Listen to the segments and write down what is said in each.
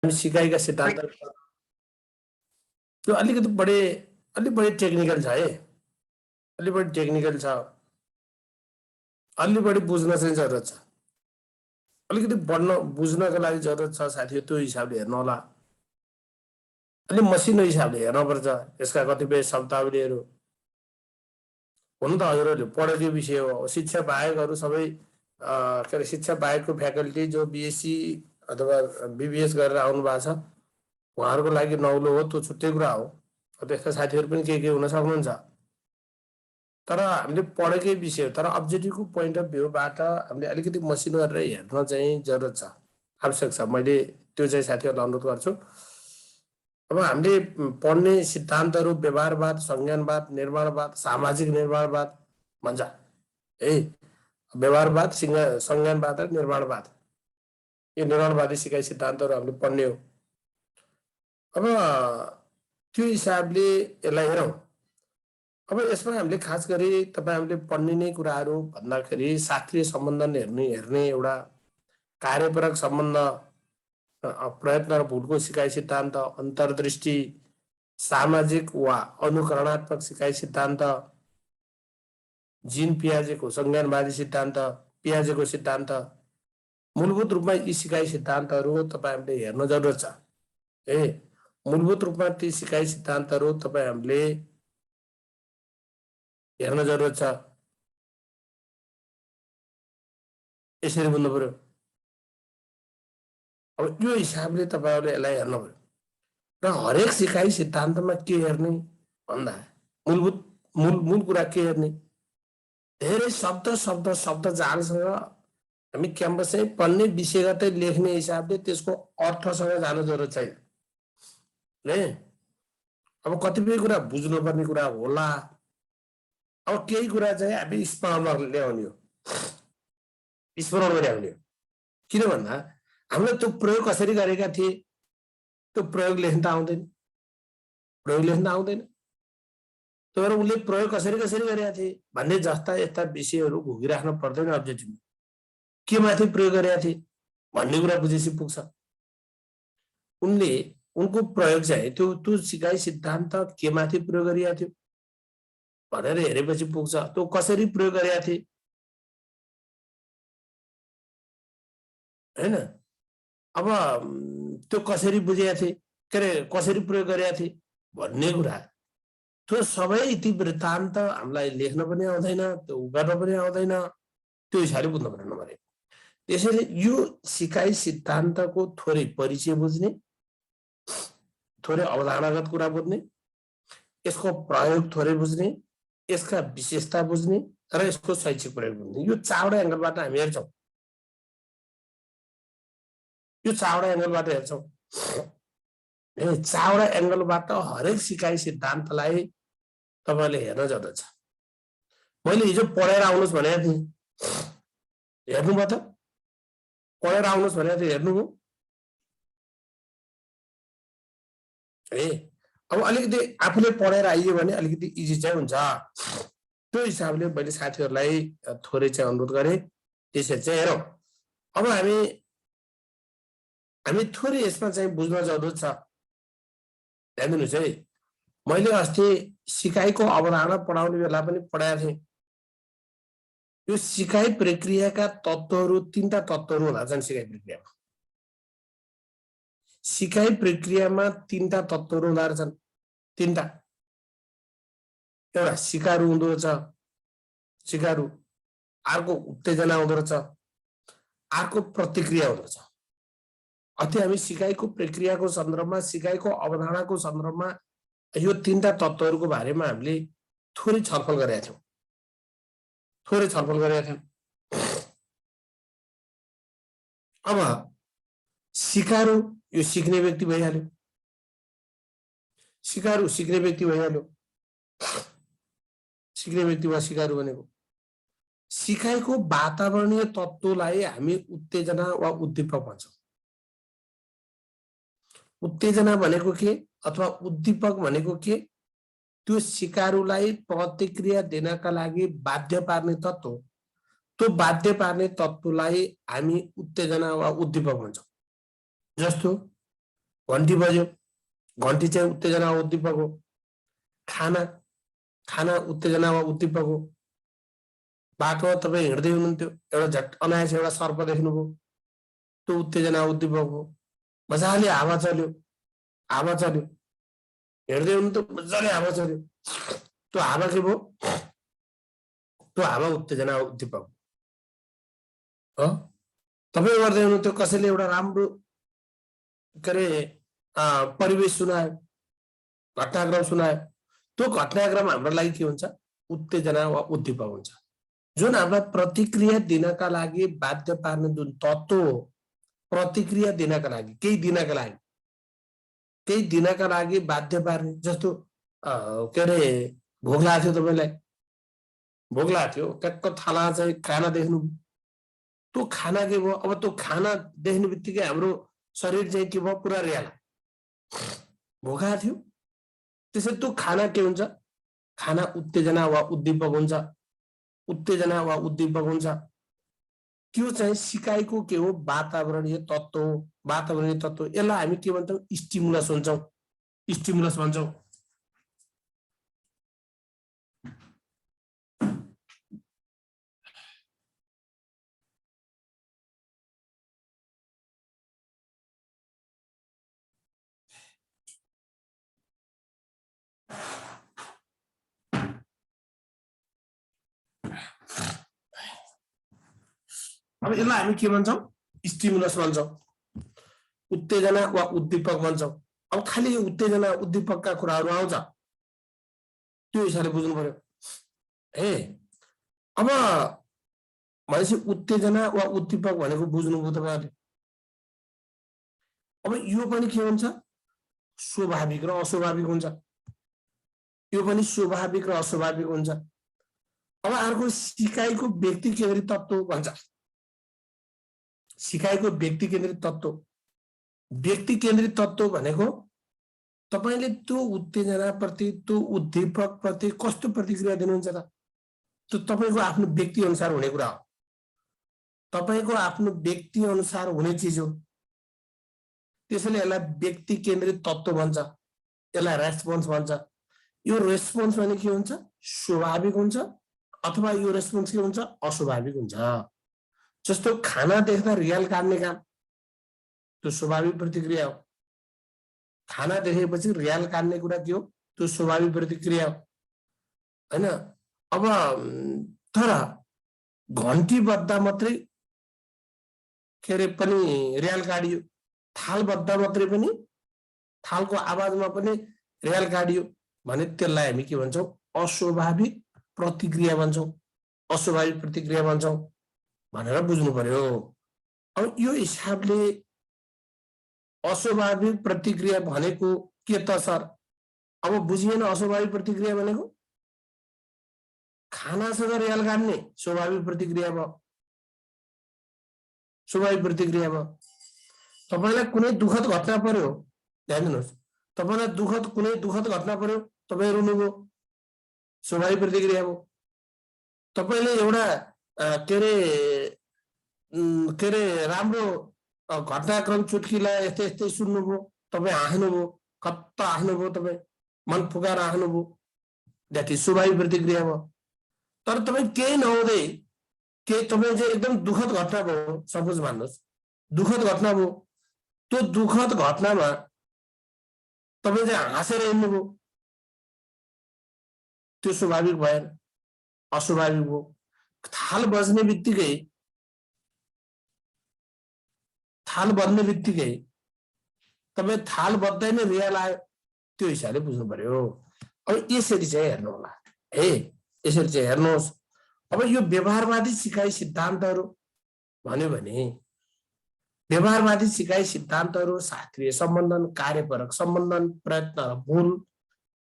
सिकाइका सिद्धान्त त्यो अलिकति बढी टेक्निकल छ है, अलिक बढी टेक्निकल छ, अलि बढी बुझ्न चाहिँ जरुरत छ, अलिकति बुझ्नको लागि जरुरत छ साथीहरु। त्यो हिसाबले हेर्नु होला, अलि मसिनो हिसाबले हेर्नुपर्छ यसका कतिपय शब्दावलीहरू। हुन त हजुरहरूले पढेको विषय हो, शिक्षा बाहेक अरू सबै के अरे शिक्षा बाहेकको फ्याकल्टी जो बीएससी अथवा बीबीएस गरेर आउनु भएको छ उहाँहरूको लागि नौलो हो, त्यो छुट्टै कुरा हो। त्यस्ता साथीहरू पनि के हुन सक्नुहुन्छ, तर हामीले पढेकै विषय हो, तर अब्जेक्टिभको पोइन्ट अफ भ्यूबाट हामीले अलिकति मसिनो गरेर हेर्न चाहिँ जरुरत छ, आवश्यक छ। मैले त्यो चाहिँ साथीहरूलाई अनुरोध गर्छु। अब हामीले पढ्ने सिद्धान्तहरू व्यवहारवाद, संज्ञानवाद, निर्माणवाद, सामाजिक निर्माणवाद भन्छ है। व्यवहारवाद, संज्ञानवाद र निर्माणवाद, यो निर्माणवादी सिकाइ सिद्धान्तहरू हामीले पढ्ने हो। अब त्यो हिसाबले यसलाई हेरौँ। अब यसमा हामीले खास गरी तपाईहरुले पढ्ने नै कुराहरू भन्दाखेरि शास्त्रीय सम्बन्धन हेर्ने एउटा कार्यपरक सम्बन्ध, प्रयत्न र भूलको सिकाइ सिद्धान्त, अन्तर्दृष्टि, सामाजिक वा अनुकरणात्मक सिकाइ सिद्धान्त, जीन पियाजेको संज्ञानवादी सिद्धान्त, पियाजेको सिद्धान्त, मूलभूत रूपमा यी सिकाइ सिद्धान्तहरू तपाईहरुले हेर्न जरुरत छ ए। मूलभूत रूपमा ती सिकाइ सिद्धान्तहरू तपाईहरुले हेर्न जरुरत छ। यसरी बुझ्नु पर्यो। अब यो हिसाबले तपाईहरुले यसलाई हेर्नु पर्यो र हरेक सिकाइ सिद्धान्तमा के हेर्ने भन्दा मूल कुरा के हेर्ने, धेरै शब्द जालसँग हामी क्याम्पसै पढ्ने विषयगतै लेख्ने हिसाबले त्यसको अर्थसँग जान जरुरत छैन ने। अब कतिपय कुरा बुझ्नुपर्ने कुरा होला, अब केही कुरा चाहिँ हामी स्मरण ल्याउने हो, स्मरण गराउने हो। किन भन्दा हामीले त्यो प्रयोग कसरी गरेका थिए, त्यो प्रयोग लेख्न आउँदैन, तर उनले प्रयोग कसरी गरेका थिए भन्ने जस्ता यस्ता विषयहरू घोकिराख्न पर्दैन। अब्जेक्टिभ के माथि प्रयोग गरेका थिए भन्ने कुरा बुझेपछि पुग्छ। उनको प्रयोग चाहिँ त्यो सिकाइ सिद्धान्त के माथि प्रयोग गरिएको थियो भनेर हेरेपछि पुग्छ। त्यो कसरी प्रयोग गरेका थिए हैन, अब त्यो कसरी बुझेका थिए, के अरे कसरी प्रयोग गरेका थिए भन्ने कुरा, त्यो सबै इतिवृत्तान्त हामीलाई लेख्न पनि आउँदैन, त्यो गर्न पनि आउँदैन। त्यो हिसाबले बुझ्नु पर्यो। त्यसैले यो सिकाइ सिद्धान्तको थोरै परिचय बुझ्ने, थोरै अवधारणागत कुरा बुझ्ने, यसको प्रयोग थोरै बुझ्ने, यसका विशेषता बुझ्ने र यसको शैक्षिक प्रयोग बुझ्ने, यो चारवटा एंगलबाट हामी हेर्छौं। चारवटा एंगलबाट हरेक सिकाइ सिद्धान्तलाई तपाईले हेर्न जरुरत छ। मैले हिजो पढेर आउनुस् भनेको थिएँ, हेर्नुभयो त? पढेर आउनुस् भनेको थिएँ, हेर्नुभयो ए। अब अलिकति आफूले पढेर आइयो भने अलिकति इजी चाहिँ हुन्छ। त्यो हिसाबले मैले साथीहरूलाई थोरै चाहिँ अनुरोध गरेँ। त्यसरी चाहिँ हेरौँ। अब हामी थोरै यसमा चाहिँ बुझ्न जरुरत छ। ध्यान दिनुस् है, मैले अस्ति सिकाइको अवधारणा पढाउने बेला पनि पढाएको थिएँ। यो सिकाइ प्रक्रियाका तत्त्वहरू, तीनटा तत्त्वहरू हुँदा छन् सिकाइ प्रक्रियामा। सिकाइ प्रक्रियामा तीनटा तत्त्वहरू हुँदा छन्, तीनटा। एउटा सिकारु हुँदो रहेछ, सिकारु, अर्को उत्तेजना हुँदो रहेछ, अर्को प्रतिक्रिया हुँदो रहेछ। अति हामी सिकाइको प्रक्रियाको सन्दर्भमा, सिकाइको अवधारणाको सन्दर्भमा यो तीनटा तत्त्वहरूको बारेमा हामीले थोरै छलफल गरेका थियौं। अब सिकारु यो सिक्ने व्यक्ति भइहाल्यो, सिकारु सिक्ने व्यक्ति भइहाल्यो, सिक्ने व्यक्ति वा सिकारु भनेको सिकाइको वातावरणीय तत्त्वलाई हामी उत्तेजना वा उद्दीपक भन्छौं। उत्तेजना भनेको के अथवा उद्दीपक भनेको के? त्यो सिकारुलाई प्रतिक्रिया दिनका लागि बाध्य पार्ने तत्त्व, त्यो बाध्य पार्ने तत्त्वलाई हामी उत्तेजना वा उद्दीपक भन्छौं। जस्तो घन्टी बज्यो, घन्टी चाहिँ उत्तेजना वा उद्दीपक हो। खाना, खाना उत्तेजना वा उद्दीपक हो। बाटोमा तपाईँ हिँड्दै हुनुहुन्थ्यो, एउटा झट्ट अनायास एउटा सर्प देख्नुभयो, त्यो उत्तेजना उद्दीपक हो। मजाले हावा चल्यो, हावा चल्यो, हिँड्दै हुनुहुन्थ्यो, मजाले हावा चल्यो, त्यो हावा के भयो? त्यो हावा उत्तेजना उद्दीपक हो। तपाईँ गर्दै हुनुहुन्थ्यो, कसैले एउटा राम्रो के अरे परिवेश सुनायो, घटनाक्रम सुनायो, त्यो घटनाक्रम हाम्रो लागि के हुन्छ? उत्तेजना वा उद्दीपक हुन्छ। जुन हामीलाई प्रतिक्रिया दिनका लागि बाध्य पार्ने जुन तत्त्व हो, प्रतिक्रिया दिनका लागि, केही दिनका लागि, केही दिनका लागि बाध्य पार्ने, जस्तो के अरे भोक लागेको थियो तपाईँलाई, भोक लागेको थियो, ट्याक्क थाला चाहिँ खाना देख्नु, त्यो खाना के भयो? अब त्यो खाना देख्ने बित्तिकै हाम्रो शरीर चाहिँ के भयो? पुरा रियाला, भोका थियो, त्यसैले त्यो खाना के हुन्छ? खाना उत्तेजना वा उद्दीपक हुन्छ, उत्तेजना वा उद्दीपक हुन्छ। त्यो चाहिँ सिकाइको के हो? वातावरणीय तत्त्व हो, वातावरणीय तत्त्व। यसलाई हामी के भन्छौँ? स्टिमुलस भन्छौँ, स्टिमुलस भन्छौँ। अब यसलाई हामी के भन्छौँ? स्टिमुलस भन्छौँ, उत्तेजना वा उद्दीपक भन्छौँ। अब खालि उत्तेजना उद्दीपकका कुराहरू आउँछ, त्यो हिसाबले बुझ्नु पर्यो। अब भनेपछि उत्तेजना वा उद्दीपक भनेको बुझ्नुभयो तपाईँहरूले। अब यो पनि के हुन्छ? स्वाभाविक र अस्वाभाविक हुन्छ, यो पनि स्वाभाविक र अस्वाभाविक हुन्छ। अब अर्को सिकाइको व्यक्ति केन्द्रित तत्त्व भन्छ। सिकाइको व्यक्ति केन्द्रित तत्त्व, व्यक्ति केन्द्रित तत्त्व भनेको तपाईले त्यो उत्तेजना प्रति, त्यो उद्दीपक प्रति कस्तो प्रतिक्रिया दिनुहुन्छ त? त्यो तपाईको आफ्नो व्यक्ति अनुसार हुने कुरा हो, तपाईको आफ्नो व्यक्ति अनुसार हुने चिज हो। त्यसैले यसलाई व्यक्ति केन्द्रित तत्त्व भन्छ, यसलाई रेस्पोन्स भन्छ। यो रेस्पोन्स भने के हुन्छ? स्वाभाविक हुन्छ, अथवा यो रेस्पोन्स के हुन्छ? अस्वाभाविक हुन्छ। जस्तो खाना देख्दा रियाल काट्ने काम, त्यो स्वाभाविक प्रतिक्रिया हो। खाना देखेपछि रियाल काट्ने कुरा के हो? त्यो स्वाभाविक प्रतिक्रिया हो, हैन? अब तर घन्टी बज्दा मात्रै के अरे पनि रियाल काटियो, थाल बज्दा मात्रै पनि, थालको आवाजमा पनि रियाल काटियो भने त्यसलाई हामी के भन्छौँ? अस्वाभाविक प्रतिक्रिया भन्छौँ, अस्वाभाविक प्रतिक्रिया भन्छौँ भनेर बुझ्नु पर्यो। अब यो हिसाबले अस्वाभाविक प्रतिक्रिया भनेको के त सर? अब बुझिएन अस्वाभाविक प्रतिक्रिया भनेको? खानासँग रियाल काट्ने स्वाभाविक प्रतिक्रिया भयो, स्वाभाविक प्रतिक्रिया भयो। तपाईलाई कुनै दुःखद घटना पर्यो, ध्यान दिनुहोस्, तपाईलाई कुनै दुःखद घटना पर्यो, तपाईँ रुनुभयो, स्वाभाविक प्रतिक्रिया भयो। तपाईले एउटा के अरे राम्रो घटनाक्रम चुटकिला यस्तै यस्तै सुन्नुभयो, तपाईँ हाँस्नुभयो, खत्त हाँस्नुभयो, तपाईँ मन फुकाएर हाँस्नुभयो, द्याट इज स्वाभाविक प्रतिक्रिया भयो। तर तपाईँ केही नहुँदै, केही तपाईँ चाहिँ एकदम दुःखद घटना भयो, सपोज मान्नुहोस् दुःखद घटना भयो, त्यो दुःखद घटनामा तपाईँ चाहिँ हाँसेर हिँड्नुभयो, त्यो स्वाभाविक भएन, अस्वाभाविक भयो। थाल बज्ने बित्तिकै तपाईँ थाल बज्दै नै रियाल आयो, त्यो हिसाबले बुझ्नु पर्यो। अब यसरी चाहिँ हेर्नु होला है, यसरी चाहिँ हेर्नुहोस्। अब यो व्यवहारवादी सिकाइ सिद्धान्तहरू भन्यो भने, व्यवहारवादी सिकाइ सिद्धान्तहरू शास्त्रीय सम्बन्धन, कार्यपरक सम्बन्धन, प्रयत्न र भूल,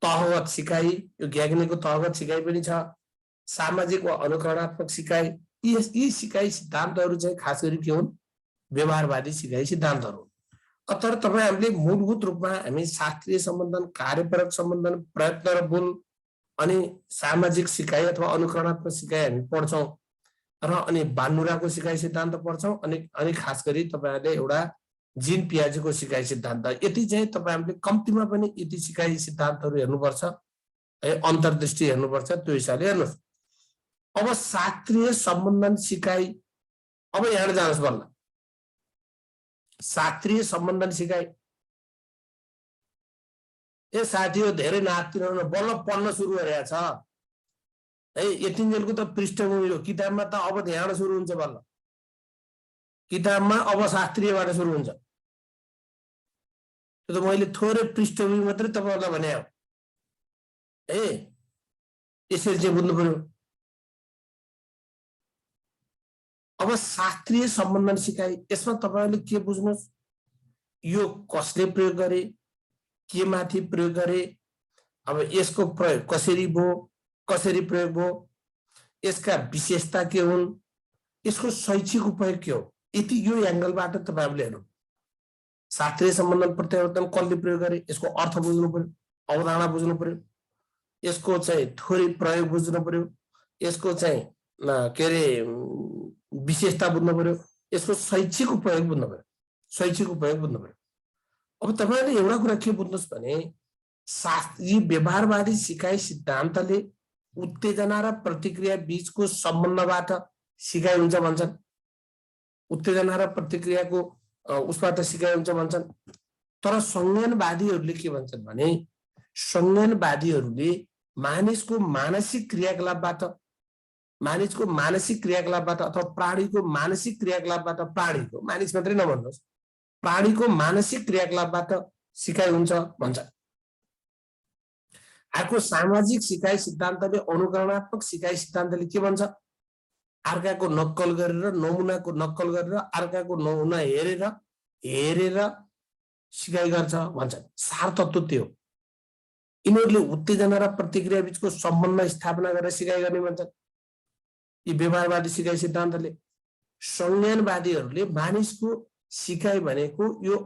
तहगत सिकाइ, यो ज्ञाग्नेको तहगत सिकाइ पनि छ, सामाजिक वा अनुकरणात्मक सिकाइ, यी सिकाइ सिद्धान्तहरू चाहिँ खास गरी के हुन्? व्यवहारवादी सिकाइ सिद्धान्तहरू। तर तपाईँ हामीले मूलभूत रूपमा हामी शास्त्रीय सम्बन्धन, कार्यपरक सम्बन्धन, प्रयत्न र भूल अनि सामाजिक सिकाइ अथवा अनुकरणात्मक सिकाइ हामी पढ्छौँ र अनि बानुराको सिकाइ सिद्धान्त पढ्छौँ। अनि खास गरी तपाईँहरूले एउटा जिन पियाजेको सिकाइ सिद्धान्त यति चाहिँ तपाईहरुले कम्तीमा पनि यति सिकाइ सिद्धान्तहरु हेर्नुपर्छ है, अन्तर्दृष्टि हेर्नुपर्छ। त्यो हिसाबले हेर्नुस्। अब शास्त्रीय सम्बन्धन सिकाइ, अब यहाँ जानुस् बल्ल शास्त्रीय सम्बन्धन सिकाइ। ए साथीहरु धेरै नाच्दिनु बल्ल पढ्न सुरु गरेको छ है, यतिन्जेलको त पृष्ठभूमि हो। किताबमा त अब ध्यान सुरु हुन्छ, बल्ल किताबमा अब शास्त्रीयबाट सुरु हुन्छ। त्यो त मैले थोरै पृष्ठभूमि मात्रै तपाईहरुलाई भने हो है, यसरी चाहिँ बुझ्नु पर्यो। अब शास्त्रीय सम्बन्धन सिकाइ, यसमा तपाईहरुले के बुझ्नुस्, यो कसले प्रयोग गरे, के माथि प्रयोग गरे, अब यसको प्रयोग कसरी भयो, कसरी प्रयोग भयो, यसका विशेषता के हुन्, यसको शैक्षिक उपयोग के हो, यति यो एंगलबाट तपाईहरुले हेर्नु। शास्त्रीय सम्बन्धन प्रत्यावर्तन कसले प्रयोग गरे, यसको अर्थ बुझ्नु पर्यो, अवधारणा बुझ्नु पर्यो, यसको चाहिँ थोरै प्रयोग बुझ्नु पर्यो, यसको चाहिँ के रे विशेषता बुझ्नु पर्यो, यसको शैक्षिक उपयोग बुझ्नु पर्यो, शैक्षिक उपयोग बुझ्नु पर्यो। अब तपाईहरुले एउटा कुरा के बुझ्नुस् भने शास्त्रीय व्यवहारवादी सिकाइ सिद्धान्तले उत्तेजना र प्रतिक्रिया बीचको सम्बन्धबाट सिकाइ हुन्छ भन्छन्। उत्तेजना र प्रतिक्रियाको उसबाट सिकाइ हुन्छ भन्छन्। तर संज्ञानवादीहरूले के भन्छन् भने संज्ञानवादीहरूले मानिसको मानसिक क्रियाकलापबाट अथवा प्राणीको मानसिक क्रियाकलापबाट, प्राणीको मानिस मात्रै नभन्नुहोस्, प्राणीको मानसिक क्रियाकलापबाट सिकाइ हुन्छ भन्छ। अर्को सामाजिक सिकाइ सिद्धान्तले, अनुकरणात्मक सिकाइ सिद्धान्तले के भन्छ, अर्काको नक्कल गरेर, नमुनाको नक्कल गरेर, अर्काको नमुना हेरेर सिकाइ गर्छ भन्छ। सार तत्व त्यो। यिनीहरूले उत्तेजना र प्रतिक्रिया बीचको सम्बन्ध स्थापना गरेर सिकाइ गर्ने भन्छन् यी व्यवहारवादी सिकाइ सिद्धान्तले। संज्ञानवादीहरूले मानिसको सिकाइ भनेको यो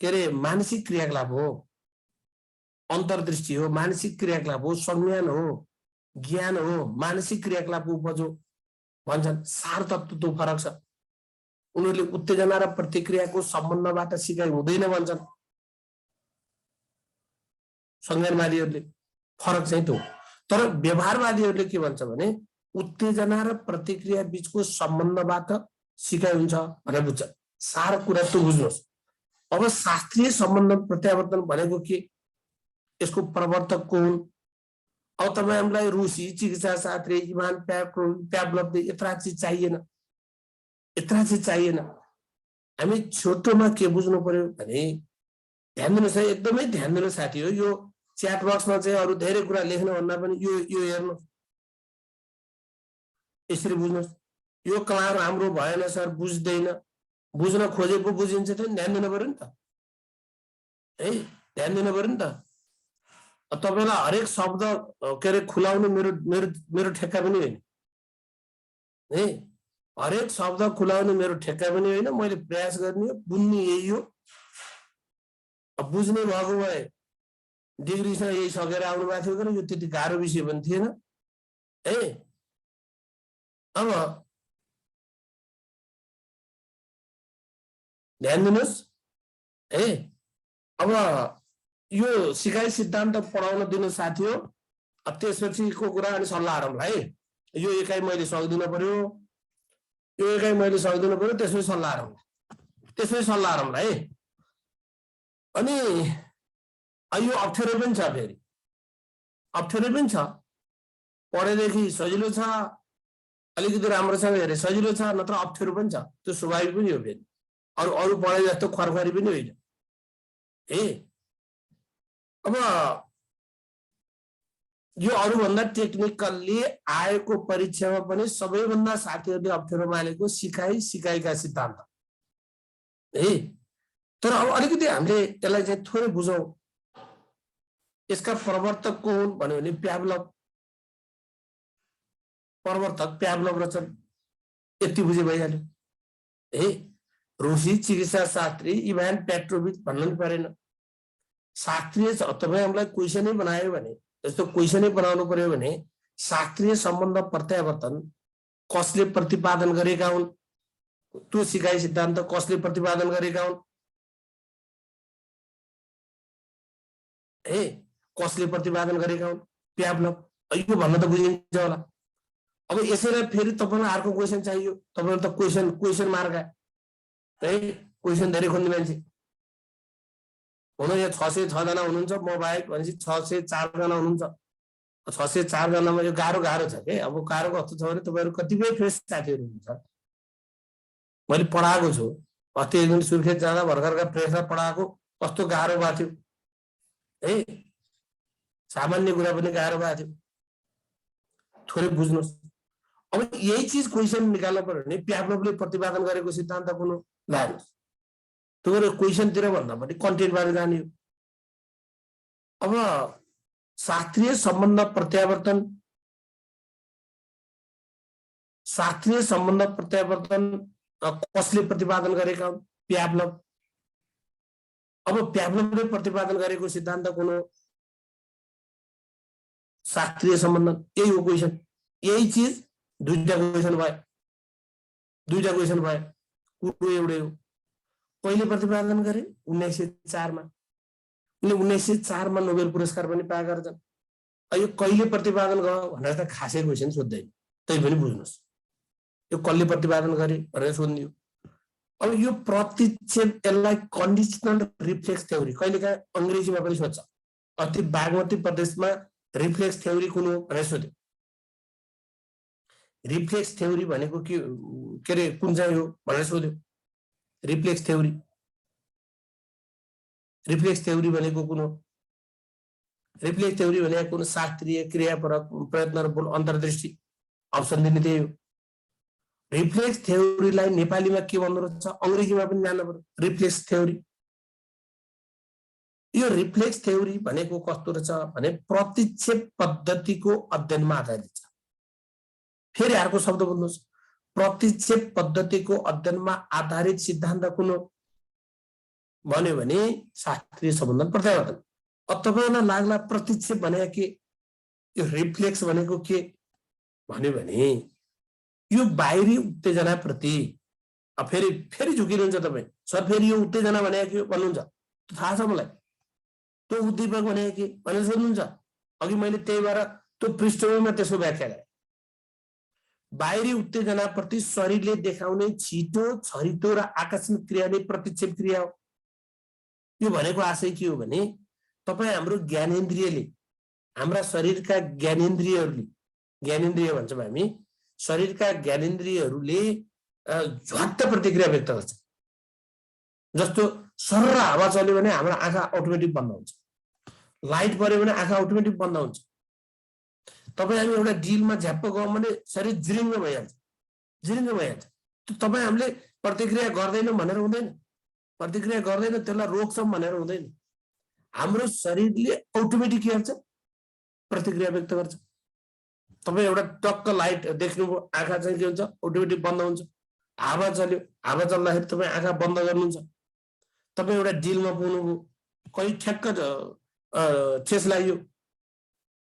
के रे मानसिक क्रियाकलाप हो, अन्तर्दृष्टि हो, मानसिक क्रियाकलाप हो, संज्ञान हो, ज्ञान हो, मानसिक क्रियाकलापको उपज हो भन्छन्। सार तत्व त्यो फरक छ। उनीहरूले उत्तेजना र प्रतिक्रियाको सम्बन्धबाट सिकाइ हुँदैन भन्छन् संज्ञानवादीहरूले। फरक चाहिँ त्यो। तर व्यवहारवादीहरूले के भन्छ भने उत्तेजना र प्रतिक्रिया बीचको सम्बन्धबाट सिकाइ हुन्छ भनेर बुझ्छ। सार कुरा त्यो बुझ्नुहोस्। अब शास्त्रीय सम्बन्ध प्रत्यावर्तन भनेको के, यसको प्रवर्तक को हुन्। अब तपाईहरुलाई रुसी चिकित्सा शास्त्री इभान प्याभलोभले यत्रा चाहिँ चाहिएन, यत्रा चाहिँ चाहिएन। हामी छोटोमा के बुझ्नु पर्यो भने ध्यान दिनुस् है, एकदमै ध्यान दिनु साथी हो। यो च्याट बक्समा चाहिँ अरु धेरै कुरा लेख्नु भन्दा पनि यो हेर्नु, यसरी बुझ्नुस्। यो क्लास राम्रो भएन सर, बुझ्दैन, बुझ्न खोजेको बुझिन्छ त ध्यान दिनु पर्यो नि त है, ध्यान दिनु पर्यो नि त। तपाईलाई हरेक शब्द के रे खुलाउनु मेरो ठेक्का पनि होइन है, हरेक शब्द खुलाउनु मेरो ठेक्का पनि होइन। मैले प्रयास गर्ने हो, बुझ्ने यही हो। बुझ्ने भएको भए डिग्रीसँग यही सकेर आउनु भएको थियो कि यो त्यति गाह्रो विषय पनि थिएन है। अब ध्यान दिनुस् है। अब यो सिकाइ सिद्धान्त पढाउन दिनु साथी हो। अब त्यसपछिको कुरा अनि सल्लाह गरौँ है। यो एकाइ मैले सक्दिन पर्यो, यो एकाइ मैले सक्दिन पर्यो, त्यसपछि सल्लाह गरौँ है। अनि यो अप्ठ्यारो पनि छ, फेरि अप्ठ्यारो पनि छ। पढेदेखि सजिलो छ, अलिकति राम्रोसँग हेरे सजिलो छ, नत्र अप्ठ्यारो पनि छ। त्यो स्वाभाविक पनि हो। फेरि अरु पढे जस्तो खरखरी पनि होइन है। अब यो अरूभन्दा टेक्निकल्ली आएको परीक्षामा पनि सबैभन्दा साथीहरूले अप्ठ्यारो मानेको सिकाइका सिद्धान्त है। तर अब अलिकति हामीले यसलाई चाहिँ थोरै बुझौँ। यसका प्रवर्तक को हुन् भन्यो भने प्याभलोभ, प्रवर्तक प्याभलोभ रहेछन्, यति बुझे भइहाल्यो है। रुसी चिकित्सा शास्त्री इभान पेट्रोभिच भन्नु नि परेन। शास्त्रीय तपाईँ हामीलाई क्वेसनै बनायो भने, जस्तो क्वेसनै बनाउनु पर्यो भने शास्त्रीय सम्बन्ध प्रत्यावर्तन कसले प्रतिपादन गरेका हुन्, त्यो सिकाइ सिद्धान्त कसले प्रतिपादन गरेका हुन्, है कसले प्रतिपादन गरेका हुन् प्याब्लव यो भन्न त बुझिन्छ होला। अब यसैलाई फेरि तपाईँलाई अर्को क्वेसन चाहियो, तपाईँले त क्वेसन मार्क है क्वेसन धेरै खोज्ने मान्छे हुनु। यहाँ 606 जना हुनुहुन्छ म बाहेक भनेपछि 604 जना हुनुहुन्छ। 604 जनामा यो गाह्रो छ के। अब गाह्रो कस्तो छ भने तपाईँहरू कतिपय फ्रेस साथीहरू हुनुहुन्छ, मैले पढाएको छु अस्ति एक दिन सुर्खेत जाँदा भर्खरका फ्रेसलाई पढाएको कस्तो गाह्रो भएको थियो है, सामान्य कुरा पनि गाह्रो भएको थियो, थोरै बुझ्नुहोस्। अब यही चिज क्वेसन निकाल्नु पर्यो भने प्याब्लोभले प्रतिपादन गरेको सिद्धान्त कुन लानुहोस्, त्यो क्वेसनतिर भन्दा पनि कन्टेन्टबारे जाने हो। अब शास्त्रीय सम्बन्ध प्रत्यावर्तन कसले प्रतिपादन गरेका हुन् प्याब्लोभ। अब प्याब्लोभले प्रतिपादन गरेको सिद्धान्त कुन हो शास्त्रीय सम्बन्ध, यही हो क्वेसन। यही चिज दुईटा क्वेसन भयो कुरो एउटै हो। कहिले प्रतिपादन गरे 1904 मा, उनले 1904 मा नोबेल पुरस्कार पनि पाएका छन्। यो कहिले प्रतिपादन गर्यो भनेर त खासै क्वेसन सोध्दैन, त्यही पनि बुझ्नुहोस् यो कसले प्रतिपादन गरे भनेर सोध्ने हो। अब यो प्रतिक्षेप यसलाई कन्डिसनल रिफ्लेक्स थ्योरी कहिलेकाहीँ अङ्ग्रेजीमा पनि सोध्छ। अस्ति बागमती प्रदेशमा रिफ्लेक्स थ्योरी कुन हो भनेर सोध्यो। रिफ्लेक्स थ्योरी भनेको के अरे कुन चाहिँ हो भनेर सोध्यो। रिफ्लेक्स थ्योरी भनेको कुन हो? रिफ्लेक्स थ्योरी भनेको कुन? शास्त्रीय क्रियापरक प्रयत्न र अन्तर्दृष्टि। अप्सन दिने त्यही हो। रिफ्लेक्स थ्योरीलाई नेपालीमा के भन्दो रहेछ अङ्ग्रेजीमा पनि जान्नु पर्यो। रिफ्लेक्स थ्योरी, यो रिफ्लेक्स थ्योरी भनेको कस्तो रहेछ भने प्रतिक्षेप पद्धतिको अध्ययनमा आधारित छ। फेरि अर्को शब्द बुझ्नुहोस्, प्रतिक्षेप पद्धतिको अध्ययनमा आधारित सिद्धान्त कुन हो भन्यो भने शास्त्रीय सम्बन्ध प्रत्यावर्तन। अब तपाईँलाई लाग्ला प्रतिक्षेप भनेको के, यो रिफ्लेक्स भनेको के भन्यो भने यो बाहिरी उत्तेजना प्रति फेरि झुकिनुहुन्छ तपाईँ। सर फेरि यो उत्तेजना भनेको के भन्नुहुन्छ थाहा छ मलाई, त्यो उद्दीपक भनेको के भनेर सोध्नुहुन्छ। अघि मैले त्यही भएर त्यो पृष्ठभूमिमा त्यसको व्याख्या गरेँ। बाहिरी उत्तेजना प्रति शरीरले देखाउने छिटो छरितो र आकस्मिक क्रिया नै प्रतिक्षेप क्रिया हो। यो भनेको आशय के हो भने तपाईँ हाम्रो ज्ञानेन्द्रियले, हाम्रा शरीरका ज्ञानेन्द्रिय भन्छौँ हामी, शरीरका ज्ञानेन्द्रियहरूले झट्ट प्रतिक्रिया व्यक्त गर्छ। जस्तो सरर हावा चल्यो भने हाम्रो आँखा अटोमेटिक बन्द हुन्छ, लाइट पर्यो भने आँखा अटोमेटिक बन्द हुन्छ। तपाईँ हामी एउटा डिलमा झ्याप्प गयौँ भने शरीर जिरिङ्ग भइहाल्छ। त्यो तपाईँ हामीले प्रतिक्रिया गर्दैनौँ भनेर हुँदैन, प्रतिक्रिया गर्दैन त्यसलाई रोक्छौँ भनेर हुँदैन। हाम्रो शरीरले अटोमेटिक के गर्छ प्रतिक्रिया व्यक्त गर्छ। तपाईँ एउटा टक्क लाइट देख्नुभयो, आँखा चाहिँ के हुन्छ अटोमेटिक बन्द हुन्छ। हावा चल्यो, हावा चल्दाखेरि तपाईँ आँखा बन्द गर्नुहुन्छ। तपाईँ एउटा डिलमा पुग्नुभयो, कहीँ ठ्याक्क ठेस लाग्यो,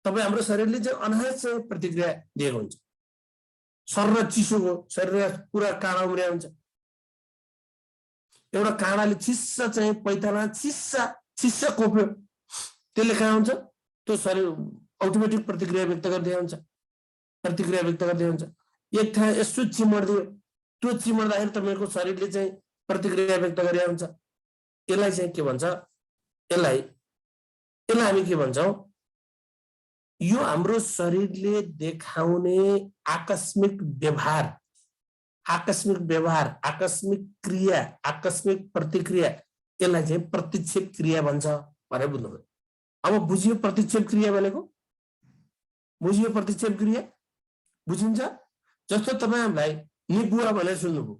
तपाईँ हाम्रो शरीरले चाहिँ अनायास प्रतिक्रिया दिएको हुन्छ। सर्र चिसो भयो, शरीर पुरा काँडा उम्रिया हुन्छ। एउटा काँडाले चिस्स चाहिँ पैताला चिस्स कोप्यो, त्यसले कहाँ हुन्छ त्यो शरीर अटोमेटिक प्रतिक्रिया व्यक्त गर्दै हुन्छ। एक ठाउँ यसो चिमड्दियो, त्यो चिमड्दाखेरि तपाईँको शरीरले चाहिँ प्रतिक्रिया व्यक्त गरे हुन्छ। यसलाई चाहिँ के भन्छ, यसलाई हामी के भन्छौँ, यो हाम्रो शरीरले देखाउने आकस्मिक व्यवहार, आकस्मिक क्रिया, आकस्मिक प्रतिक्रिया, यसलाई चाहिँ प्रतिक्षेप क्रिया भन्छ भनेर बुझ्नुभयो। अब बुझियो प्रतिक्षेप क्रिया भनेको, बुझियो प्रतिक्षेप क्रिया बुझिन्छ। जस्तो तपाईँ हामीलाई निबुवा भनेर सुन्नुभयो,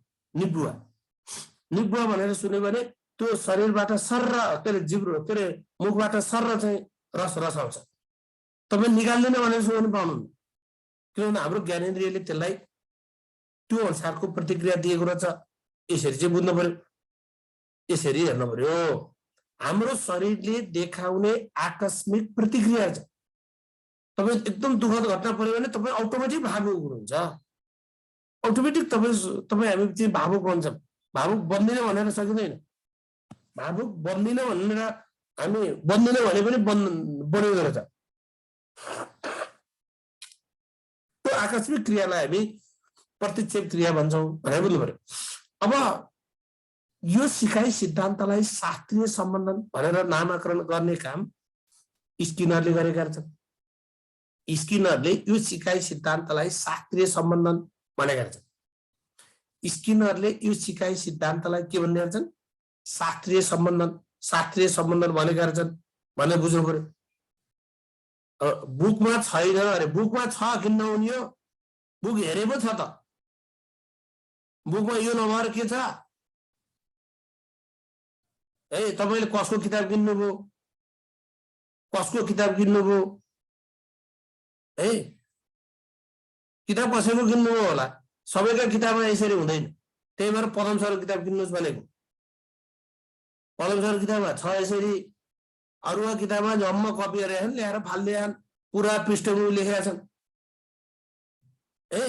निबुवा भनेर सुन्यो भने त्यो शरीरबाट सर्र के अरे जिब्रो के अरे मुखबाट सर्र चाहिँ रस आउँछ। तपाईँ निकाल्दैन भनेर सुन्नु पाउनुहुन्न, किनभने हाम्रो ज्ञानेन्द्रियले त्यसलाई त्यो अनुसारको प्रतिक्रिया दिएको रहेछ। यसरी चाहिँ बुझ्नु पर्यो, यसरी हेर्नु पर्यो। हाम्रो शरीरले देखाउने आकस्मिक प्रतिक्रिया छ। तपाईँ एकदम दुःखद घटना पर्यो भने तपाईँ अटोमेटिक भावुक हुनुहुन्छ। अटोमेटिक तपाईँ हामी चाहिँ भावुक बन्छौँ। भावुक बन्दिन भनेर सकिँदैन। भावुक बन्दिन भनेर हामी बन्दैन भने पनि बन्यो रहेछ। त्यो आकस्मिक क्रियालाई हामी प्रत्यक्ष क्रिया भन्छौँ भनेर बुझ्नु पर्यो। अब यो सिकाइ सिद्धान्तलाई शास्त्रीय सम्बन्धन भनेर नामाकरण गर्ने काम स्किनरले गरेका छन्। स्किनरले यो सिकाइ सिद्धान्तलाई शास्त्रीय सम्बन्धन भनेका छन्। स्किनरले यो सिकाइ सिद्धान्तलाई के भन्ने छन्? शास्त्रीय सम्बन्धन। शास्त्रीय सम्बन्धन भनेका छन् भनेर बुझ्नु पर्यो। बुकमा छैन अरे, बुकमा छ किन नहुने हो? बुक हेरे पो छ त, बुकमा यो नभएर के छ? है तपाईले कसको किताब किन्नुभयो? कसको किताब किन्नुभयो? है किताब कसैको किन्नुभयो होला? सबैका किताबमा यसरी हुँदैन। त्यही भएर पदम सरको किताब किन्नुहोस् भनेको। पदम सरको किताबमा छ यसरी, अरूका किताबमा जम्म कपी गरेर ल्याएर फाल्दिया पुरा पृष्ठभूमि लेखेका छन्। ए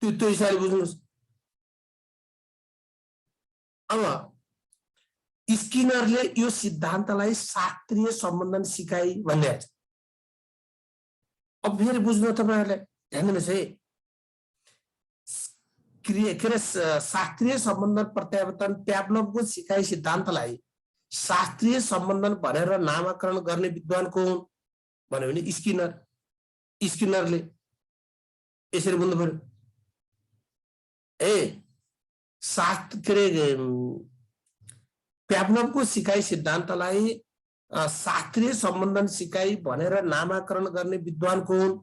त्यो हिसाबले बुझ्नुहोस्। अब स्किनरले यो सिद्धान्तलाई शास्त्रीय सम्बन्धन सिकाइ भनिरहेछ। अब फेरि बुझ्नु तपाईहरुले ध्यान दिनुहोस् है। शास्त्रीय सम्बन्धन प्रत्यावर्तन प्याभलोभको सिकाइ सिद्धान्तलाई शास्त्रीय सम्बन्धन भनेर नामाकरण गर्ने विद्वान को हुन् भन्यो भने स्किनर। स्किनरले यसरी बुझ्नु पर्यो। प्याभलोभको सिकाइ सिद्धान्तलाई शास्त्रीय सम्बन्धन सिकाइ भनेर नामाकरण गर्ने विद्वान को हुन्?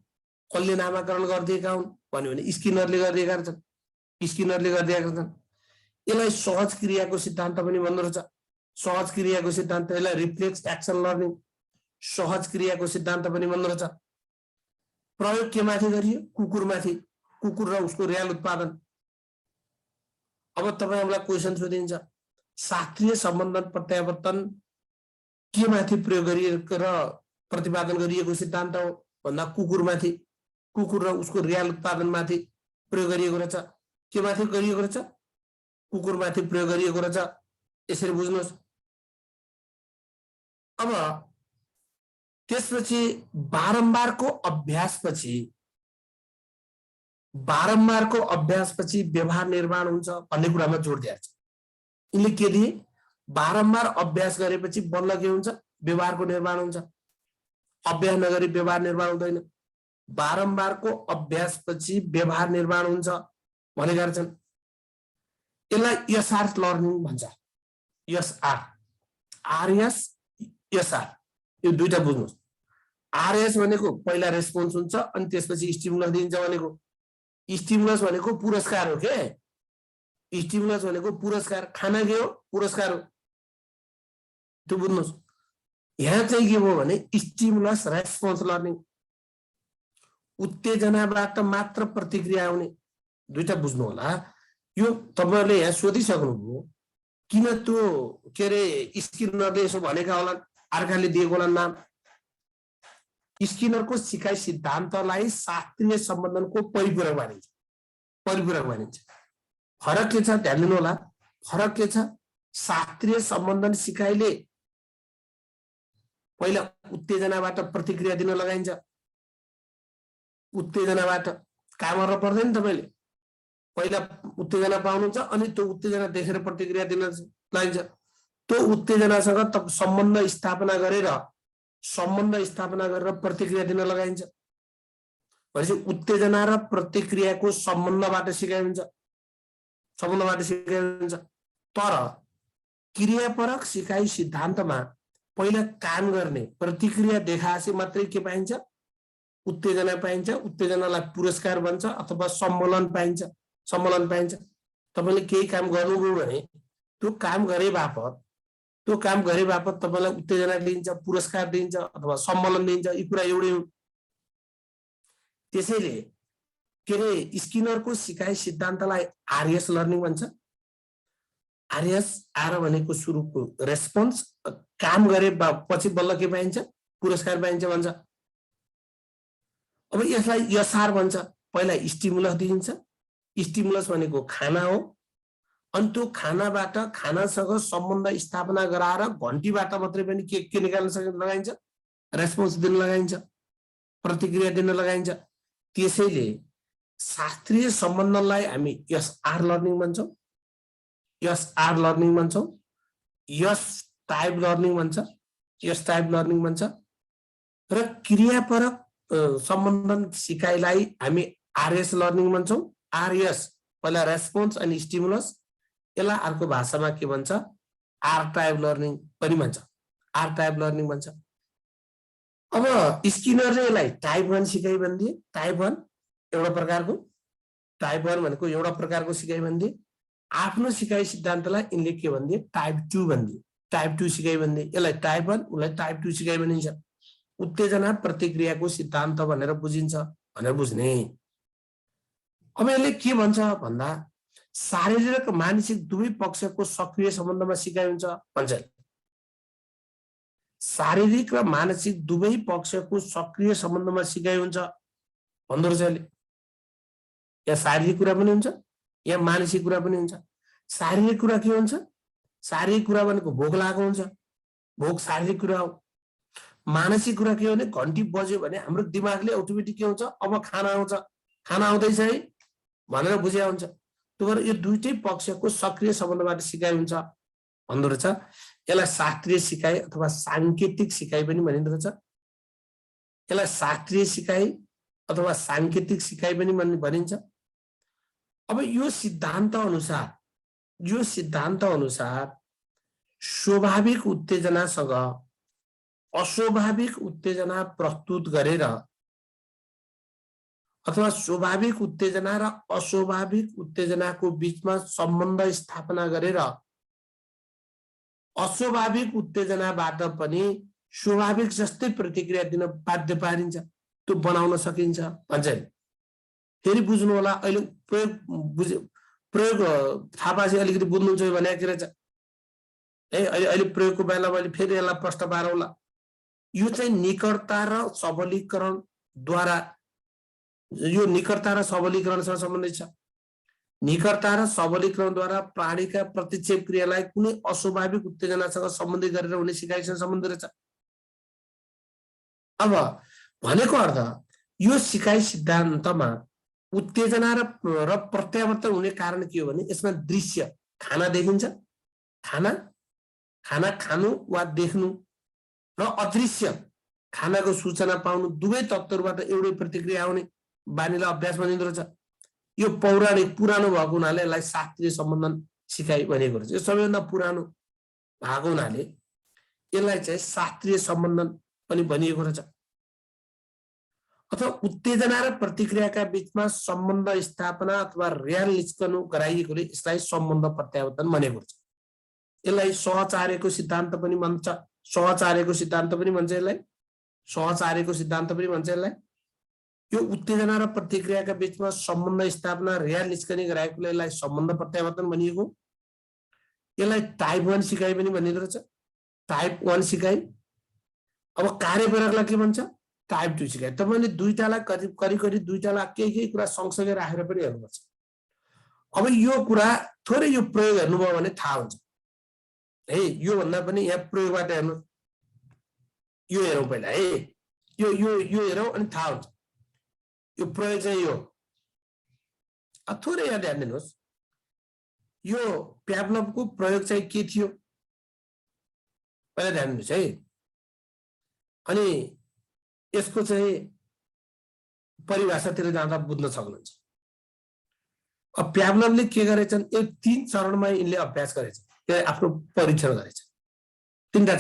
कसले नामाकरण गरिदिएका हुन् भन्यो भने स्किनरले गरिदिएका छन्। स्किनरले गरिदिएका छन्। यसलाई सहज क्रियाको सिद्धान्त पनि भन्दो रहेछ। सहज क्रियाको सिद्धान्त, यसलाई रिफ्लेक्स एक्सन लर्निङ सहज क्रियाको सिद्धान्त पनि भन्दो रहेछ। प्रयोग के माथि गरियो? कुकुरमाथि। कुकुर र उसको र्याल उत्पादन। अब तपाईहरुलाई क्वेशन सोधिन्छ, शास्त्रीय सम्बन्धन प्रत्यावर्तन के माथि प्रयोग गरिएको र प्रतिपादन गरिएको सिद्धान्त हो भन्दा कुकुरमाथि, कुकुर र उसको र्याल उत्पादन माथि प्रयोग गरिएको रहेछ। के माथि गरिएको रहेछ? कुकुरमाथि प्रयोग गरिएको रहेछ। यसरी बुझ्नुहोस्। अब त्यसपछि बारम्बारको अभ्यासपछि व्यवहार निर्माण हुन्छ भन्ने कुरामा जोड दिएको छ। यिनले के दिए? बारम्बार अभ्यास गरेपछि बल्ल के हुन्छ? व्यवहारको निर्माण हुन्छ। अभ्यास नगरी व्यवहार निर्माण हुँदैन। बारम्बारको अभ्यासपछि व्यवहार निर्माण हुन्छ भनेका छन्। यसलाई एसआर लर्निङ भन्छ। एसआर, आरएस, एसआर, यो दुईटा बुझ्नुहोस्। आरएस भनेको पहिला रेस्पोन्स हुन्छ अनि त्यसपछि स्टिमुलस दिन्छ भनेको। स्टिमुलस भनेको पुरस्कार हो के? स्टिमुलस भनेको पुरस्कार। खाना के हो? पुरस्कार हो। त्यो बुझ्नुहोस्। यहाँ चाहिँ के भयो भने स्टिमुलस रेस्पोन्स लर्निङ। उत्तेजनाबाट मात्र प्रतिक्रिया आउने। दुईटा बुझ्नु होला। यो तपाईहरुले यहाँ सोधिसक्नुभयो किन त्यो के रे स्किनरले यसो भनेका होला, अर्काले दिएको होला नाम। स्किनरको सिकाइ सिद्धान्तलाई शास्त्रीय सम्बन्धनको परिपूरक मानिन्छ। परिपूरक मानिन्छ। फरक के छ ध्यान दिनु होला। फरक के छ? शास्त्रीय सम्बन्धन सिकाइले पहिला उत्तेजनाबाट प्रतिक्रिया दिन लगाइन्छ। उत्तेजनाबाट काम गर्न पर्दैन। तपाईले पहिला उत्तेजना पाउनुहुन्छ अनि त्यो उत्तेजना देखेर प्रतिक्रिया दिन लगाइन्छ। त्यो उत्तेजनासँग सम्बन्ध स्थापना गरेर प्रतिक्रिया दिन लगाइन्छ। भनेपछि उत्तेजना र प्रतिक्रियाको सम्बन्धबाट सिकाइ हुन्छ। तर क्रियापरक सिकाइ सिद्धान्तमा पहिला काम गर्ने, प्रतिक्रिया देखाएपछि मात्रै के पाइन्छ? उत्तेजना पाइन्छ। उत्तेजनालाई पुरस्कार भन्छ अथवा सम्मेलन पाइन्छ। तपाईले केही काम गर्नुभयो भने त्यो काम गरे बापत तपाईलाई उत्तेजना दिन्छ, पुरस्कार दिन्छ अथवा सम्मेलन दिन्छ। यी कुरा एउटै हुन्। त्यसैले के रे स्किनरको सिकाइ सिद्धान्तलाई आरएस लर्निङ भन्छ। आरएस, आर भनेको सुरुको रेस्पोन्स, काम गरे पछि बल्ल के पाइन्छ? पुरस्कार पाइन्छ भन्छ। अब यसलाई एसआर भन्छ। पहिला स्टिमुलस दिइन्छ। स्टिमुलस भनेको खाना हो अनि त्यो खानाबाट खानासँग सम्बन्ध स्थापना गराएर घन्टीबाट मात्रै पनि के निकाल्न लगाइन्छ, रेस्पोन्स दिन लगाइन्छ, प्रतिक्रिया दिन लगाइन्छ। त्यसैले शास्त्रीय सम्बन्धलाई हामी एसआर लर्निङ भन्छौँ, एसआर लर्निङ भन्छौँ, यस टाइप लर्निङ भन्छ, यस टाइप लर्निङ भन्छ। र क्रियापरक सम्बन्धन सिकाइलाई हामी आरएस लर्निङ भन्छौँ। आरएस पहिला रेस्पोन्स अनि स्टिमुलस, यसलाई अर्को भाषामा के भन्छ, आर टाइप लर्निङ पनि भन्छ, आर टाइप लर्निङ भन्छ। अब स्किनरले यसलाई टाइप 1 सिकाइ भनिदिए। टाइप 1 एउटा प्रकारको, टाइप 1 भनेको एउटा प्रकारको सिकाइ भनिदिए। आफ्नो सिकाइ सिद्धान्तलाई यिनले के भनिदिए, टाइप 2 भनिदिए, टाइप 2 सिकाइ भनिदिए। यसलाई टाइप 1, उसलाई टाइप 2 सिकाइ भनिन्छ। उत्तेजना प्रतिक्रियाको सिद्धान्त भनेर बुझिन्छ भनेर बुझ्ने। अब यसले के भन्छ भन्दा शारीरिक मानसिक दुवै पक्षको सक्रिय सम्बन्धमा सिकाइ हुन्छ भन्छ। शारीरिक र मानसिक दुवै पक्षको सक्रिय सम्बन्धमा सिकाइ हुन्छ भन्दो रहेछ यसले। या शारीरिक कुरा पनि हुन्छ, या मानसिक कुरा पनि हुन्छ। शारीरिक कुरा के हुन्छ, शारीरिक कुरा भनेको भोक लागेको हुन्छ, भोक शारीरिक कुरा हो। मानसिक कुरा के हो भने घन्टी बज्यो भने हाम्रो दिमागले अटोमेटिक के हुन्छ, अब खाना आउँछ, खाना आउँदैछ है भनेर बुझ्या हुन्छ। त्यो भएर यो दुईटै पक्षको सक्रिय सम्बन्धबाट सिकाइ हुन्छ भन्दो रहेछ। यसलाई शास्त्रीय सिकाइ अथवा सांकेतिक सिकाइ पनि भनिँदो रहेछ। यसलाई शास्त्रीय सिकाइ अथवा सांकेतिक सिकाइ पनि भनिन्छ। अब यो सिद्धान्त अनुसार स्वाभाविक उत्तेजनासँग अस्वाभाविक उत्तेजना प्रस्तुत गरेर अथवा स्वाभाविक उत्तेजना र अस्वाभाविक उत्तेजनाको बीचमा सम्बन्ध स्थापना गरेर अस्वाभाविक उत्तेजनाबाट पनि स्वाभाविक जस्तै प्रतिक्रिया दिन बाध्य पारिन्छ, त्यो बनाउन सकिन्छ भन्छ। फेरि बुझ्नु होला, अहिले प्रयोग थाहा पाएपछि अलिकति बुझ्नुहुन्छ भने के रहेछ है। अहिले प्रयोगको बेला मैले फेरि यसलाई प्रश्न पारौँला। यो चाहिँ निकटता र सबलीकरणद्वारा, यो निकटता र सबलीकरणसँग सम्बन्धित छ। निकटता र सबलीकरणद्वारा प्राणीका प्रतिक्षेप क्रियालाई कुनै अस्वाभाविक उत्तेजनासँग सम्बन्धित गरेर हुने सिकाइसँग सम्बन्धित रहेछ। अब भनेको अर्थ यो सिकाइ सिद्धान्तमा उत्तेजना र प्रत्यावर्तन हुने कारण के हो भने यसमा दृश्य खाना देखिन्छ, खाना खानु वा देख्नु र अदृश्य खानाको सूचना पाउनु दुवै तत्त्वहरूबाट एउटै प्रतिक्रिया आउने बानीलाई अभ्यास भनिँदो रहेछ। यो पौराणिक पुरानो भएको हुनाले यसलाई शास्त्रीय सम्बन्धन सिकाइ भनेको रहेछ। यो सबैभन्दा पुरानो भएको हुनाले यसलाई चाहिँ शास्त्रीय सम्बन्धन पनि भनिएको रहेछ। अथवा उत्तेजना र प्रतिक्रियाका बीचमा सम्बन्ध स्थापना अथवा र्याल निस्कनु गराइएकोले यसलाई सम्बन्ध प्रत्यावर्तन भनेको रहेछ। यसलाई सहचार्यको सिद्धान्त पनि भन्छ, सहचार्यको सिद्धान्त पनि भन्छ यसलाई, सहचार्यको सिद्धान्त पनि भन्छ यसलाई। यो उत्तेजना र प्रतिक्रियाका बीचमा सम्बन्ध स्थापना र्याल निस्कने गराएकोले यसलाई सम्बन्ध प्रत्यावर्तन भनिएको। यसलाई टाइप 1 सिकाइ पनि भनिँदो रहेछ, टाइप 1 सिकाइ। अब कार्यपरकलाई के भन्छ, टाइप 2 सिकाइ। तपाईँले दुईटालाई करिब दुईटालाई केही कुरा सँगसँगै राखेर पनि हेर्नुपर्छ। अब यो कुरा थोरै यो प्रयोग हेर्नुभयो भने थाहा हुन्छ है। यो भन्दा पनि यहाँ प्रयोगबाट हेर्नु, यो हेरौँ पहिला है, यो यो यो हेरौँ अनि थाहा हुन्छ। यो प्रयोग चाहिँ यो थोरै यहाँ ध्यान दिनुहोस्। यो प्याभलोभको प्रयोग चाहिँ के थियो पहिला ध्यान दिनुहोस् है। अनि यसको चाहिँ परिभाषातिर जाँदा बुझ्न सक्नुहुन्छ। अब प्याभलोभले के गरेछन्, यो 3 चरणमा यिनले अभ्यास गरेछ, आफ्नो परीक्षण गरेछ। 3टा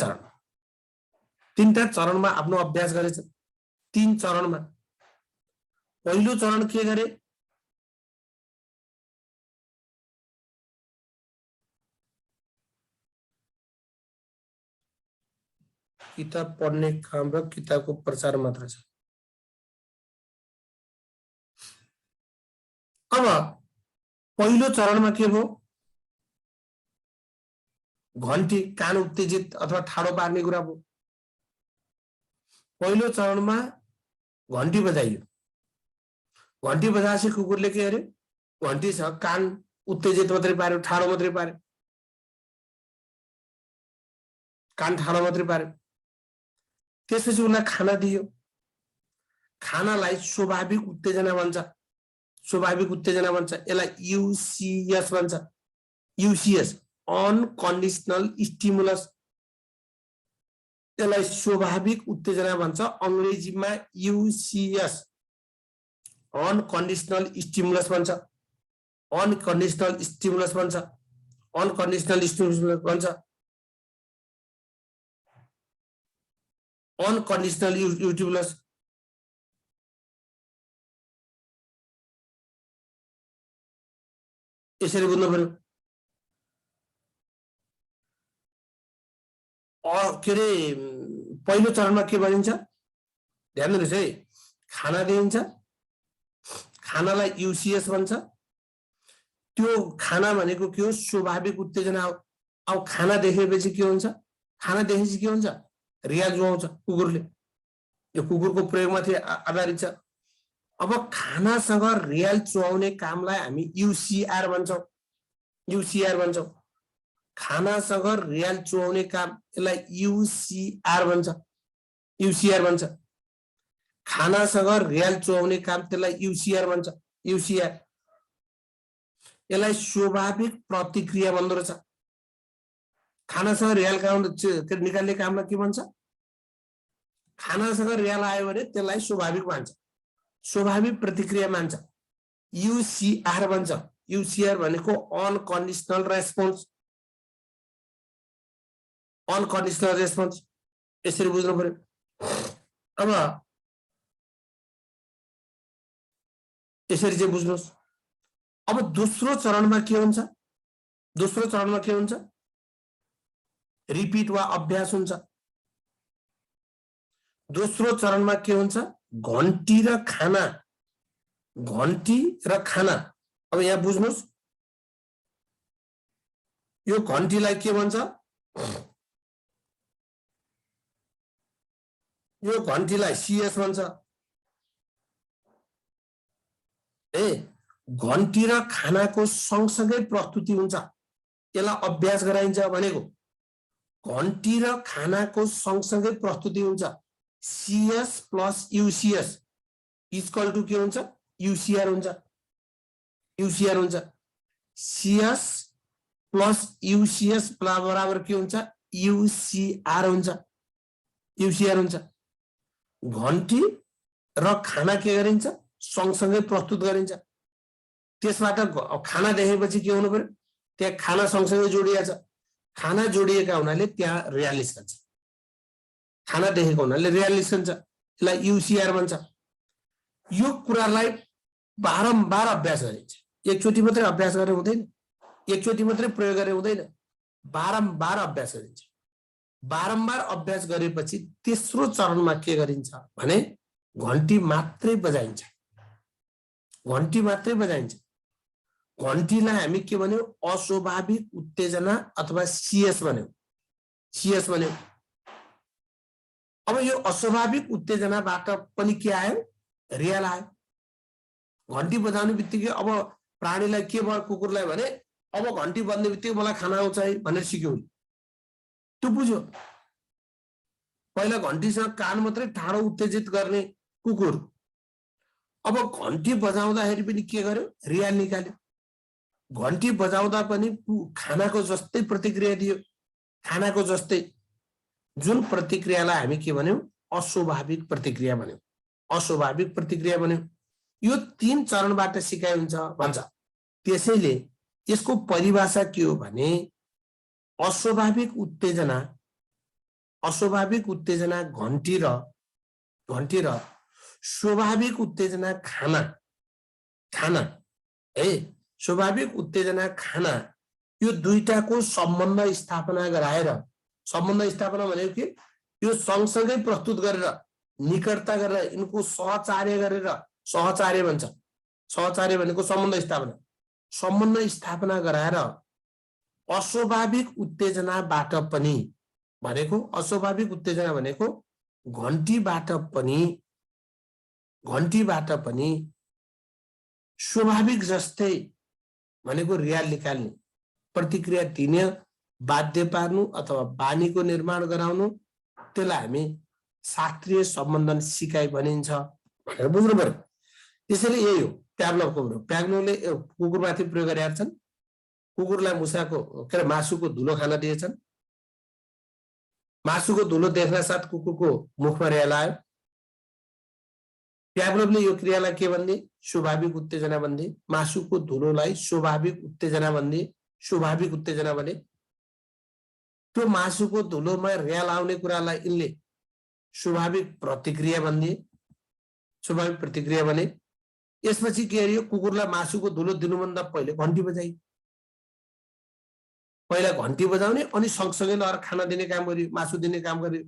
चरणमा आफ्नो अभ्यास गरेछ। 3 चरणमा पहिलो चरण के गरे, किताब पढ्ने काम र किताबको प्रचार मात्र छ। अब पहिलो चरणमा के भयो, घन्टी कान उत्तेजित अथवा ठाडो पार्ने कुरा भयो। पहिलो चरणमा घन्टी बजाइयो, घन्टी बजाएपछि कुकुरले के गर्यो, घन्टी छ कान उत्तेजित मात्रै पार्यो, ठाडो मात्रै पार्यो, कान ठाडो मात्रै पार्यो। त्यसपछि उनलाई खाना दियो। खानालाई स्वाभाविक उत्तेजना भन्छ। स्वाभाविक उत्तेजना भन्छ। यसलाई युसिएस भन्छ। युसिएस अनकन्डिसनल स्टिमुलस, यसलाई स्वाभाविक उत्तेजना भन्छ। अंग्रेजीमा युसिएस अनकन्डिसनल स्टिमुलस भन्छ। अनकन्डिसनल स्टिमुलस भन्छ। अनकन्डिसनल स्टिमुलस भन्छ। Unconditional stimulus. यसरी बुझ्नु पर्यो। के अरे पहिलो चरणमा के भनिन्छ ध्यान दिनुहोस् है। खाना दिइन्छ, खानालाई युसिएस भन्छ। त्यो खाना भनेको के हो? स्वाभाविक उत्तेजना हो। अब खाना देखेपछि के हुन्छ? खाना देखेपछि के हुन्छ? रियाल जुवाउँछ कुकुरले। यो कुकुरको प्रयोगमाथि आधारित छ। अब खानासँग रियाल चुहाउने कामलाई हामी युसिआर भन्छौँ। युसिआर भन्छौँ। खानासँग रियाल चुहाउने काम, यसलाई युसिआर भन्छ। युसिआर भन्छ। खानासँग रियाल चुहाउने काम, त्यसलाई युसिआर भन्छ। युसिआर। यसलाई स्वाभाविक प्रतिक्रिया भन्दो रहेछ। खानासँग रियाल काम निकाल्ने कामलाई के भन्छ? खानासँग रियाल आयो भने त्यसलाई स्वाभाविक मान्छ, स्वाभाविक प्रतिक्रिया मान्छ, युसिआर भन्छ। युसिआर भनेको अनकन्डिसनल रेस्पोन्स। अनकन्डिसनल रेस्पोन्स यसरी बुझ्नु पर्यो। अब यसरी चाहिँ बुझ्नुहोस्। अब दोस्रो चरणमा के हुन्छ? दोस्रो चरणमा के हुन्छ? रिपिट वा अभ्यास हुन्छ। दोस्रो चरणमा के हुन्छ? घन्टी र खाना। घन्टी र खाना। अब यहाँ बुझ्नुहोस्, यो घन्टीलाई के भन्छ? यो घन्टीलाई सीएस भन्छ। घन्टी र खानाको सँगसँगै प्रस्तुति हुन्छ, यसलाई अभ्यास गराइन्छ भनेको। घन्टी र खानाको सँगसँगै प्रस्तुति हुन्छ। CS plus UCS equal to के हुन्छ? युसीआर हुन्छ। युसीआर हुन्छ। सीएस प्लस युसीएस बराबर के हुन्छ? युसीआर हुन्छ। युसीआर हुन्छ। घन्टी र खाना के गरिन्छ? सँगसँगै प्रस्तुत गरिन्छ। त्यसबाट खाना देखेपछि के हुनु पर्यो? त्यहाँ खाना सँगसँगै जोडिएको छ। खाना जोडिएका हुनाले त्यहाँ रियाल निस्कन्छ। खाना देखेको हुनाले रियाल निस्कन्छ। यसलाई युसीआर भन्छ। यो कुरालाई बारम्बार अभ्यास गरिन्छ। एकचोटि मात्रै अभ्यास गरे हुँदैन, एकचोटि मात्रै प्रयोग गरे हुँदैन, बारम्बार अभ्यास गरिन्छ। बारम्बार अभ्यास गरेपछि तेस्रो चरणमा के गरिन्छ भने घन्टी मात्रै बजाइन्छ। घन्टी मात्रै बजाइन्छ। घन्टीलाई हामी के भन्यौ? अस्वाभाविक उत्तेजना अथवा सीएस भन्यौ। सीएस भन्यौ। अब यो अस्वाभाविक उत्तेजनाबाट पनि के आयो? रियाल आयो। घन्टी बजाउने बित्तिकै अब प्राणीलाई के भयो? कुकुरलाई भने अब घन्टी बज्ने बित्तिकै मलाई खाना आउँछ है भनेर सिक्यो। त्यो बुझ्यो। पहिला घन्टीसँग कान मात्रै ठाडो उत्तेजित गर्ने कुकुर, अब घन्टी बजाउँदाखेरि पनि के गर्यो? रियाल निकाल्यो। घन्टी बजाउँदा पनि खानाको जस्तै प्रतिक्रिया दियो। खानाको जस्तै, जुन प्रतिक्रियालाई हामी के भन्यौं? अस्वाभाविक प्रतिक्रिया भन्यौं। अस्वाभाविक प्रतिक्रिया भन्यौं। यो 3 चरणबाट सिकाइ हुन्छ भन्छ। त्यसैले यसको परिभाषा के हो भने अस्वाभाविक उत्तेजना, अस्वाभाविक उत्तेजना घन्टी र स्वाभाविक उत्तेजना खाना। खाना है, स्वाभाविक उत्तेजना खाना, यो दुईटाको सम्बन्ध स्थापना गराएर, सम्बन्ध स्थापना भनेको के? यो सँगसँगै प्रस्तुत गरेर, निकटता गरेर, यिनको सहचार्य गरेर, सहचार्य भन्छ। सहचार्य भनेको सम्बन्ध स्थापना। सम्बन्ध स्थापना गराएर अस्वाभाविक उत्तेजनाबाट पनि भनेको, अस्वाभाविक उत्तेजना भनेको घन्टीबाट पनि स्वाभाविक जस्तै भनेको रियाल निकाल्नु, प्रतिक्रिया दिने बाध्य पार्नु अथवा बानीको निर्माण गराउनु, त्यसलाई हामी शास्त्रीय सम्बन्धन सिकाइ भनिन्छ भनेर बुझ्नु पर्यो। त्यसैले यही हो प्याभलोभको कुरो। प्याभलोभले कुकुरमाथि प्रयोग गरेका छन्। कुकुरलाई मासुको धुलो खान दिएछन्। मासुको धुलो देख्न साथ कुकुरको मुखमा रियाल आयो। प्याभलोभले यो क्रियालाई के भन्थे? स्वाभाविक उत्तेजना भन्थे। मासुको धुलोलाई स्वाभाविक उत्तेजना भन्थे। स्वाभाविक उत्तेजना भने त्यो मासुको धुलोमा रियाल आउने कुरालाई यिनले स्वाभाविक प्रतिक्रिया भन्थे। स्वाभाविक प्रतिक्रिया भने यसपछि के गरियो? कुकुरलाई मासुको धुलो दिनुभन्दा पहिले घन्टी बजाइयो। पहिला घन्टी बजाउने अनि सँगसँगै लहर खाना दिने काम गरियो, मासु दिने काम गरियो।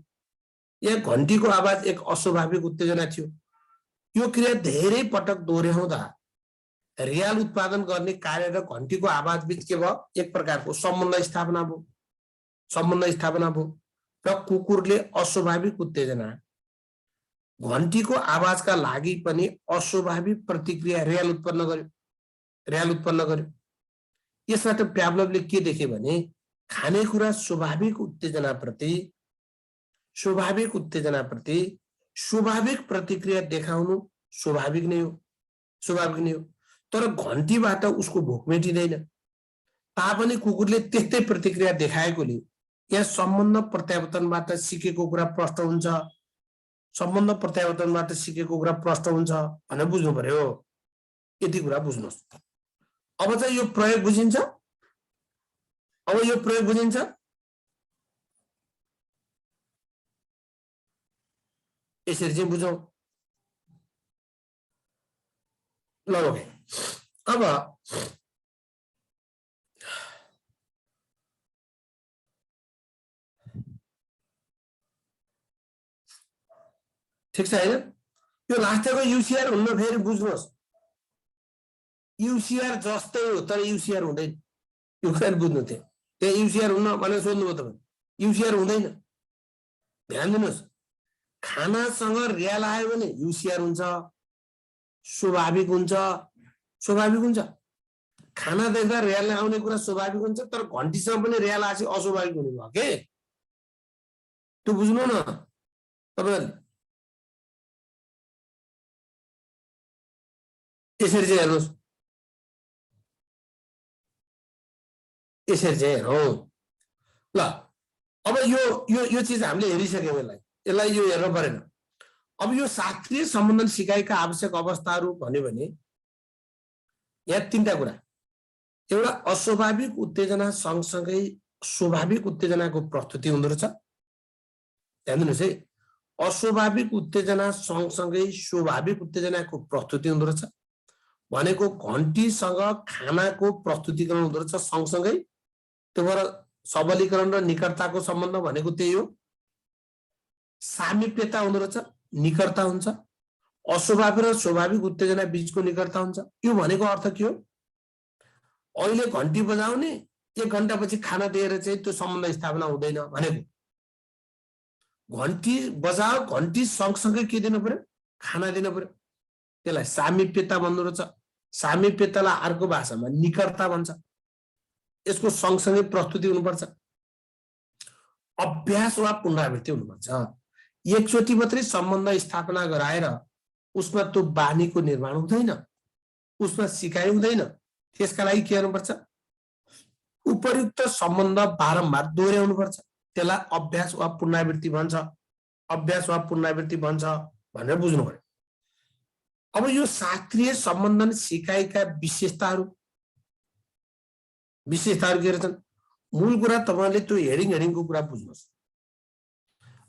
यहाँ घन्टीको आवाज एक अस्वाभाविक उत्तेजना थियो। यो क्रिया धेरै पटक दोहोऱ्याउँदा रियाल उत्पादन गर्ने कार्य र घन्टीको आवाज बीच के भयो? एक प्रकारको सम्बन्ध स्थापना भयो। सम्बन्ध स्थापना भयो र कुकुरले अस्वाभाविक उत्तेजना, घन्टीको आवाजका लागि पनि अस्वाभाविक प्रतिक्रिया रियाल उत्पन्न गर्यो। यसबाट प्याभलोभले के देखे भने खानेकुरा स्वाभाविक उत्तेजनाप्रति स्वाभाविक प्रतिक्रिया देखाउनु स्वाभाविक नै हो। तर घन्टीबाट उसको भोक मेटिँदैन। तापनि कुकुरले त्यस्तै प्रतिक्रिया देखाएकोले यहाँ सम्बन्ध प्रत्यावर्तनबाट सिकेको कुरा प्रष्ट हुन्छ। भनेर बुझ्नु पर्यो। यति कुरा बुझ्नुहोस्। अब चाहिँ यो प्रयोग बुझिन्छ। यसरी चाहिँ बुझौँ। ल अब ठिक छ हैन? यो लास्टको युसिआर हुन्न। फेरि बुझ्नुहोस्, युसिआर जस्तै हो तर युसिआर हुँदैन। यो कुरा बुझ्नु थियो। त्यहाँ युसिआर हुन्न भनेर सोध्नुभयो तपाईँ। युसिआर हुँदैन। ध्यान दिनुहोस्, खानासँग रियाल आयो भने युसिआर हुन्छ, स्वाभाविक हुन्छ। खाना देख्दा रियाल आउने कुरा स्वाभाविक हुन्छ, तर घन्टीसँग पनि रियाल आएपछि अस्वाभाविक हुने भयो के? त्यो बुझ्नु न तपाईहरुले। यसरी चाहिँ हेर्नुहोस्, यसरी चाहिँ हेरौँ। ल अब यो चीज हामीले हेरिसक्यौँ। यसलाई यो हेर्नु परेन। अब यो शास्त्रीय सम्बन्धन सिकाइका आवश्यक अवस्थाहरू भन्यो भने यहाँ तीनटा कुरा। एउटा अस्वाभाविक उत्तेजना सँगसँगै स्वाभाविक उत्तेजनाको प्रस्तुति हुँदो रहेछ। ध्यान दिनुहोस् है, अस्वाभाविक उत्तेजना सँगसँगै स्वाभाविक उत्तेजनाको प्रस्तुति हुँदो रहेछ भनेको घन्टीसँग खानाको प्रस्तुतिकरण हुँदो रहेछ सँगसँगै। त्यो भएर सबलीकरण र निकटताको सम्बन्ध भनेको त्यही हो। सामिप्यता हुँदो रहेछ, निकटता हुन्छ। अस्वाभाविक र स्वाभाविक उत्तेजना बीचको निकटता हुन्छ। यो भनेको अर्थ के हो? अहिले घन्टी बजाउने 1 घण्टापछि खाना दिएर चाहिँ त्यो सम्बन्ध स्थापना हुँदैन भनेको। घन्टी बजाओ, घन्टी सँगसँगै के दिनु पर्यो? खाना दिनु पर्यो। त्यसलाई सामिप्यता भन्दो रहेछ। सामिप्यतालाई अर्को भाषामा निकटता भन्छ। यसको सँगसँगै प्रस्तुति हुनुपर्छ। अभ्यास वा पुनरावृत्ति हुनुपर्छ। एकचोटि मात्रै सम्बन्ध स्थापना गराएर उसमा त्यो बानीको निर्माण हुँदैन, उसमा सिकाइ हुँदैन। त्यसका लागि के गर्नुपर्छ? उपयुक्त सम्बन्ध बारम्बार दोहोर्याउनु पर्छ। त्यसलाई अभ्यास वा पुनरावृत्ति भन्छ। भनेर बुझ्नु पर्यो। अब यो शास्त्रीय सम्बन्धन सिकाइका विशेषताहरू के रहेछन्? मूल कुरा तपाईहरुले त्यो हेडिङको कुरा बुझ्नुहोस्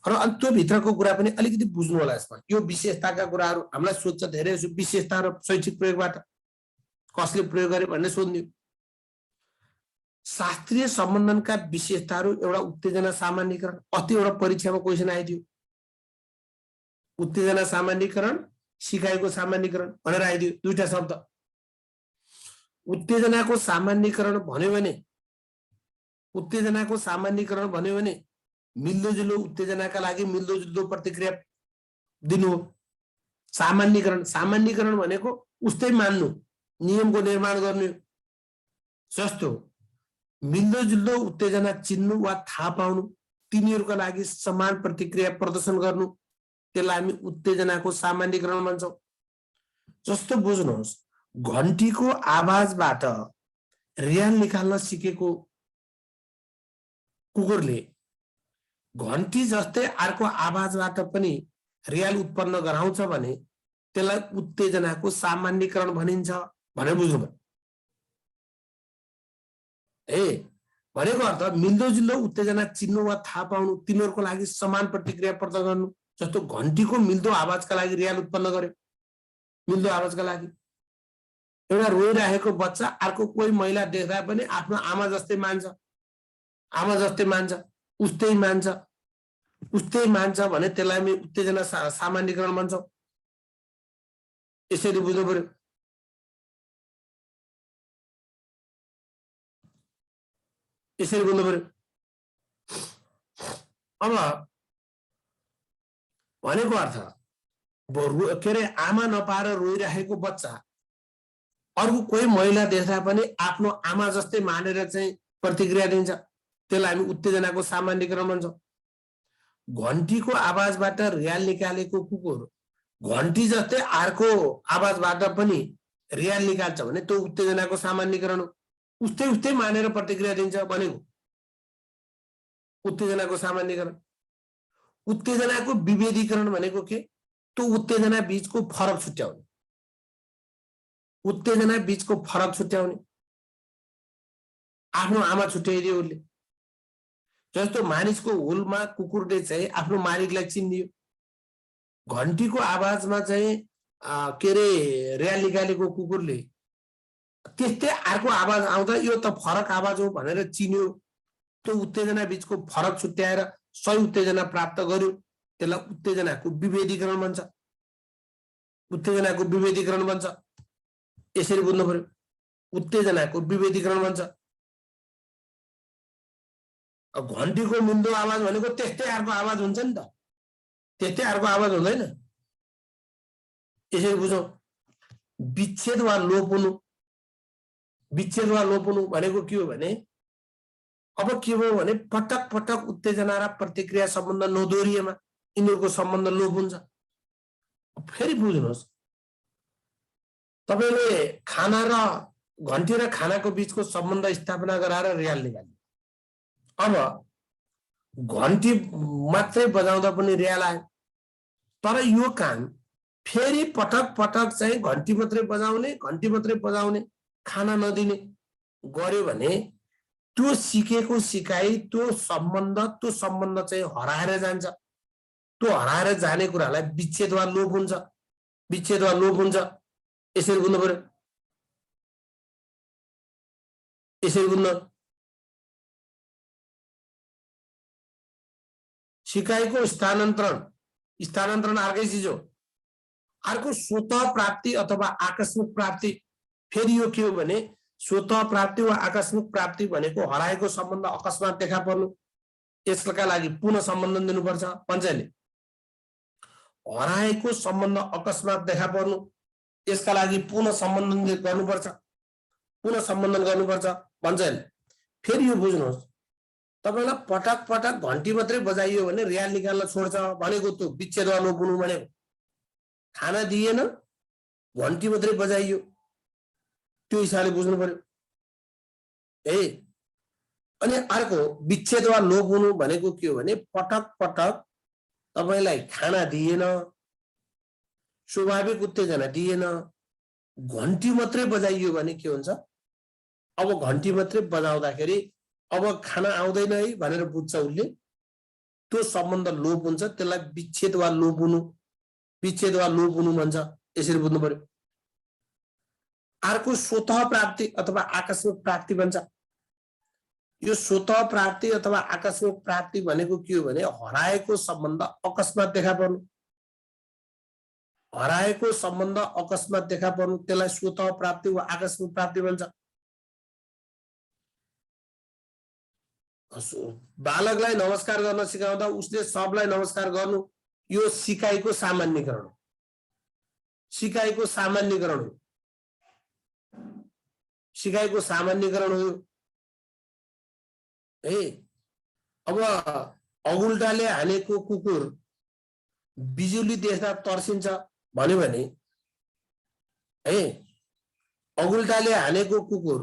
र अनि त्यो भित्रको कुरा पनि अलिकति बुझ्नु होला। यसमा यो विशेषताका कुराहरू हामीलाई सोध्छ धेरै। विशेषता र शैक्षिक प्रयोगबाट कसले प्रयोग गरे भन्ने सोध्नु। शास्त्रीय सम्बन्धनका विशेषताहरू एउटा उत्तेजना सामान्यीकरण। अस्ति एउटा परीक्षामा क्वेशन आइदियो, उत्तेजना सामान्यीकरण, सिकाइको सामान्यीकरण भनेर आइदियो। दुईटा शब्द। उत्तेजनाको सामान्यीकरण भन्यो भने मिल्दोजुल्दो उत्तेजनाका लागि मिल्दोजुल्दो प्रतिक्रिया दिनु हो। सामान्यीकरण भनेको उस्तै मान्नु, नियमको निर्माण गर्नु। जस्तो मिल्दोजुल्दो उत्तेजना चिन्नु वा थाहा पाउनु, तिनीहरूका लागि समान प्रतिक्रिया प्रदर्शन गर्नु, त्यसलाई हामी उत्तेजनाको सामान्यीकरण भन्छौँ। जस्तो बुझ्नुहोस्, घन्टीको आवाजबाट रियाल निकाल्न सिकेको कुकुरले घन्टी जस्तै अर्को आवाजबाट पनि रियाल उत्पन्न गराउँछ भने त्यसलाई उत्तेजनाको सामान्यीकरण भनिन्छ भनेर बुझ्नु। भनेको अर्थ मिल्दोजुल्दो उत्तेजना चिन्नु वा थाहा पाउनु, तिनीहरूको लागि समान प्रतिक्रिया प्रदर्शन गर्नु। जस्तो घन्टीको मिल्दो आवाजका लागि रियाल उत्पन्न गर्यो, मिल्दो आवाजका लागि। एउटा रोइरहेको बच्चा अर्को कोही महिला देख्दा पनि आफ्नो आमा जस्तै मान्छ, आमा जस्तै मान्छ, उस्तै मान्छ, उस्तै मान्छ भने त्यसलाई हामी उत्तेजना सामान्यीकरण भन्छौँ। यसरी बुझ्नु पर्यो। यसरी बुझ्नु पर्यो। अब भनेको अर्थ के अरे आमा नपाएर रोइरहेको बच्चा अर्को कोही महिला देख्दा पनि आफ्नो आमा जस्तै मानेर चाहिँ प्रतिक्रिया दिन्छ, त्यसलाई हामी उत्तेजनाको सामान्यीकरण भन्छौँ। घन्टीको आवाजबाट रियाल निकालेको कुकुर घन्टी जस्तै अर्को आवाजबाट पनि रियाल निकाल्छ भने त्यो उत्तेजनाको सामान्यीकरण हो। उस्तै उस्तै मानेर प्रतिक्रिया दिन्छ भनेको उत्तेजनाको सामान्यीकरण। उत्तेजनाको विभेदीकरण भनेको के? त्यो उत्तेजना बीचको फरक छुट्याउने, उत्तेजना बीचको फरक छुट्याउने। आफ्नो आमा छुट्याइदियो उसले। जस्तो मानिसको हुलमा कुकुरले चाहिँ आफ्नो मालिकलाई चिन्दियो, घन्टीको आवाजमा चाहिँ के अरे रियाल निकालेको कुकुरले त्यस्तै अर्को आवाज आउँदा यो त फरक आवाज हो भनेर चिन्यो। त्यो उत्तेजना बीचको फरक छुट्याएर सही उत्तेजना प्राप्त गर्यो, त्यसलाई उत्तेजनाको विभेदीकरण भन्छ। उत्तेजनाको विभेदीकरण भन्छ। यसरी बुझ्नु पर्यो, उत्तेजनाको विभेदीकरण भन्छ। घन्टीको मिल्दो आवाज भनेको त्यस्तै अर्को आवाज हुन्छ नि त, त्यस्तै अर्को आवाज हुँदैन। यसरी बुझौँ। विच्छेद वा लोप हुनु, विच्छेद वा लोप हुनु भनेको के हो भने अब के भयो भने पटक पटक उत्तेजना र प्रतिक्रिया सम्बन्ध नदोहोरिएमा यिनीहरूको सम्बन्ध लोप हुन्छ। फेरि बुझ्नुहोस्, तपाईले खाना र घन्टी र खानाको बीचको सम्बन्ध स्थापना गराएर रियाल निकाल्नु। अब घन्टी मात्रै बजाउँदा पनि रियाल आयो, तर यो काम फेरि पटक पटक चाहिँ घन्टी मात्रै बजाउने, घन्टी मात्रै बजाउने, खाना नदिने गर्यो भने त्यो सिकेको सिकाइ, त्यो सम्बन्ध चाहिँ हराएर जान्छ। त्यो हराएर जाने कुरालाई विच्छेद वा लोप हुन्छ, विच्छेद वा लोप हुन्छ। यसरी बुझ्नु पर्यो, यसरी बुझ्नु। सिकाइको स्थानान्तरण अर्कै चिज हो। अर्को स्वतः प्राप्ति अथवा आकस्मिक प्राप्ति। फेरि यो के हो भने स्वतः प्राप्ति वा आकस्मिक प्राप्ति भनेको हराएको सम्बन्ध अकस्मात देखा पर्नु, यसका लागि पुनः सम्बन्धन दिनुपर्छ। पञ्चायतले हराएको सम्बन्ध अकस्मात देखा पर्नु, यसका लागि पुनः सम्बन्धन गर्नुपर्छ, पुनः सम्बन्धन गर्नुपर्छ पञ्चायतले। फेरि यो बुझ्नुहोस्, तपाईलाई पटक पटक घन्टी मात्रै बजाइयो भने रियाल निकाल्न छोड्छ भनेको त्यो विच्छेद वा लोप हुनु भनेको। खाना दिएन, घन्टी मात्रै बजाइयो, त्यो हिसाबले बुझ्नु पर्यो। अनि अर्को विच्छेद वा लोप हुनु भनेको के हो भने पटक पटक तपाईलाई खाना दिएन, स्वाभाविक उत्तेजना दिएन, घन्टी मात्रै बजाइयो भने के हुन्छ? अब घन्टी मात्रै बजाउँदाखेरि अब खाना आउँदैन है भनेर बुझ्छ उसले, त्यो सम्बन्ध लोप हुन्छ। त्यसलाई विच्छेद वा लोप हुनु, विच्छेद वा लोप हुनु भन्छ। यसरी बुझ्नु पर्यो। अर्को स्वतः प्राप्ति अथवा आकस्मिक प्राप्ति भन्छ। यो स्वतः प्राप्ति अथवा आकस्मिक प्राप्ति भनेको के हो भने हराएको सम्बन्ध अकस्मात देखा पर्नु, हराएको सम्बन्ध अकस्मात देखा पर्नु, त्यसलाई स्वतः प्राप्ति वा आकस्मिक प्राप्ति भन्छ। बालकलाई नमस्कार गर्न सिकाउँदा उसले सबलाई नमस्कार गर्नु, यो सिकाइको सामान्यीकरण हो, सिकाइको सामान्यीकरण हो। सिकाइको सामान्यकरण हो है। अब अगुल्टाले हानेको कुकुर बिजुली देख्दा तर्सिन्छ भन्यो भने है, अगुल्टाले हानेको कुकुर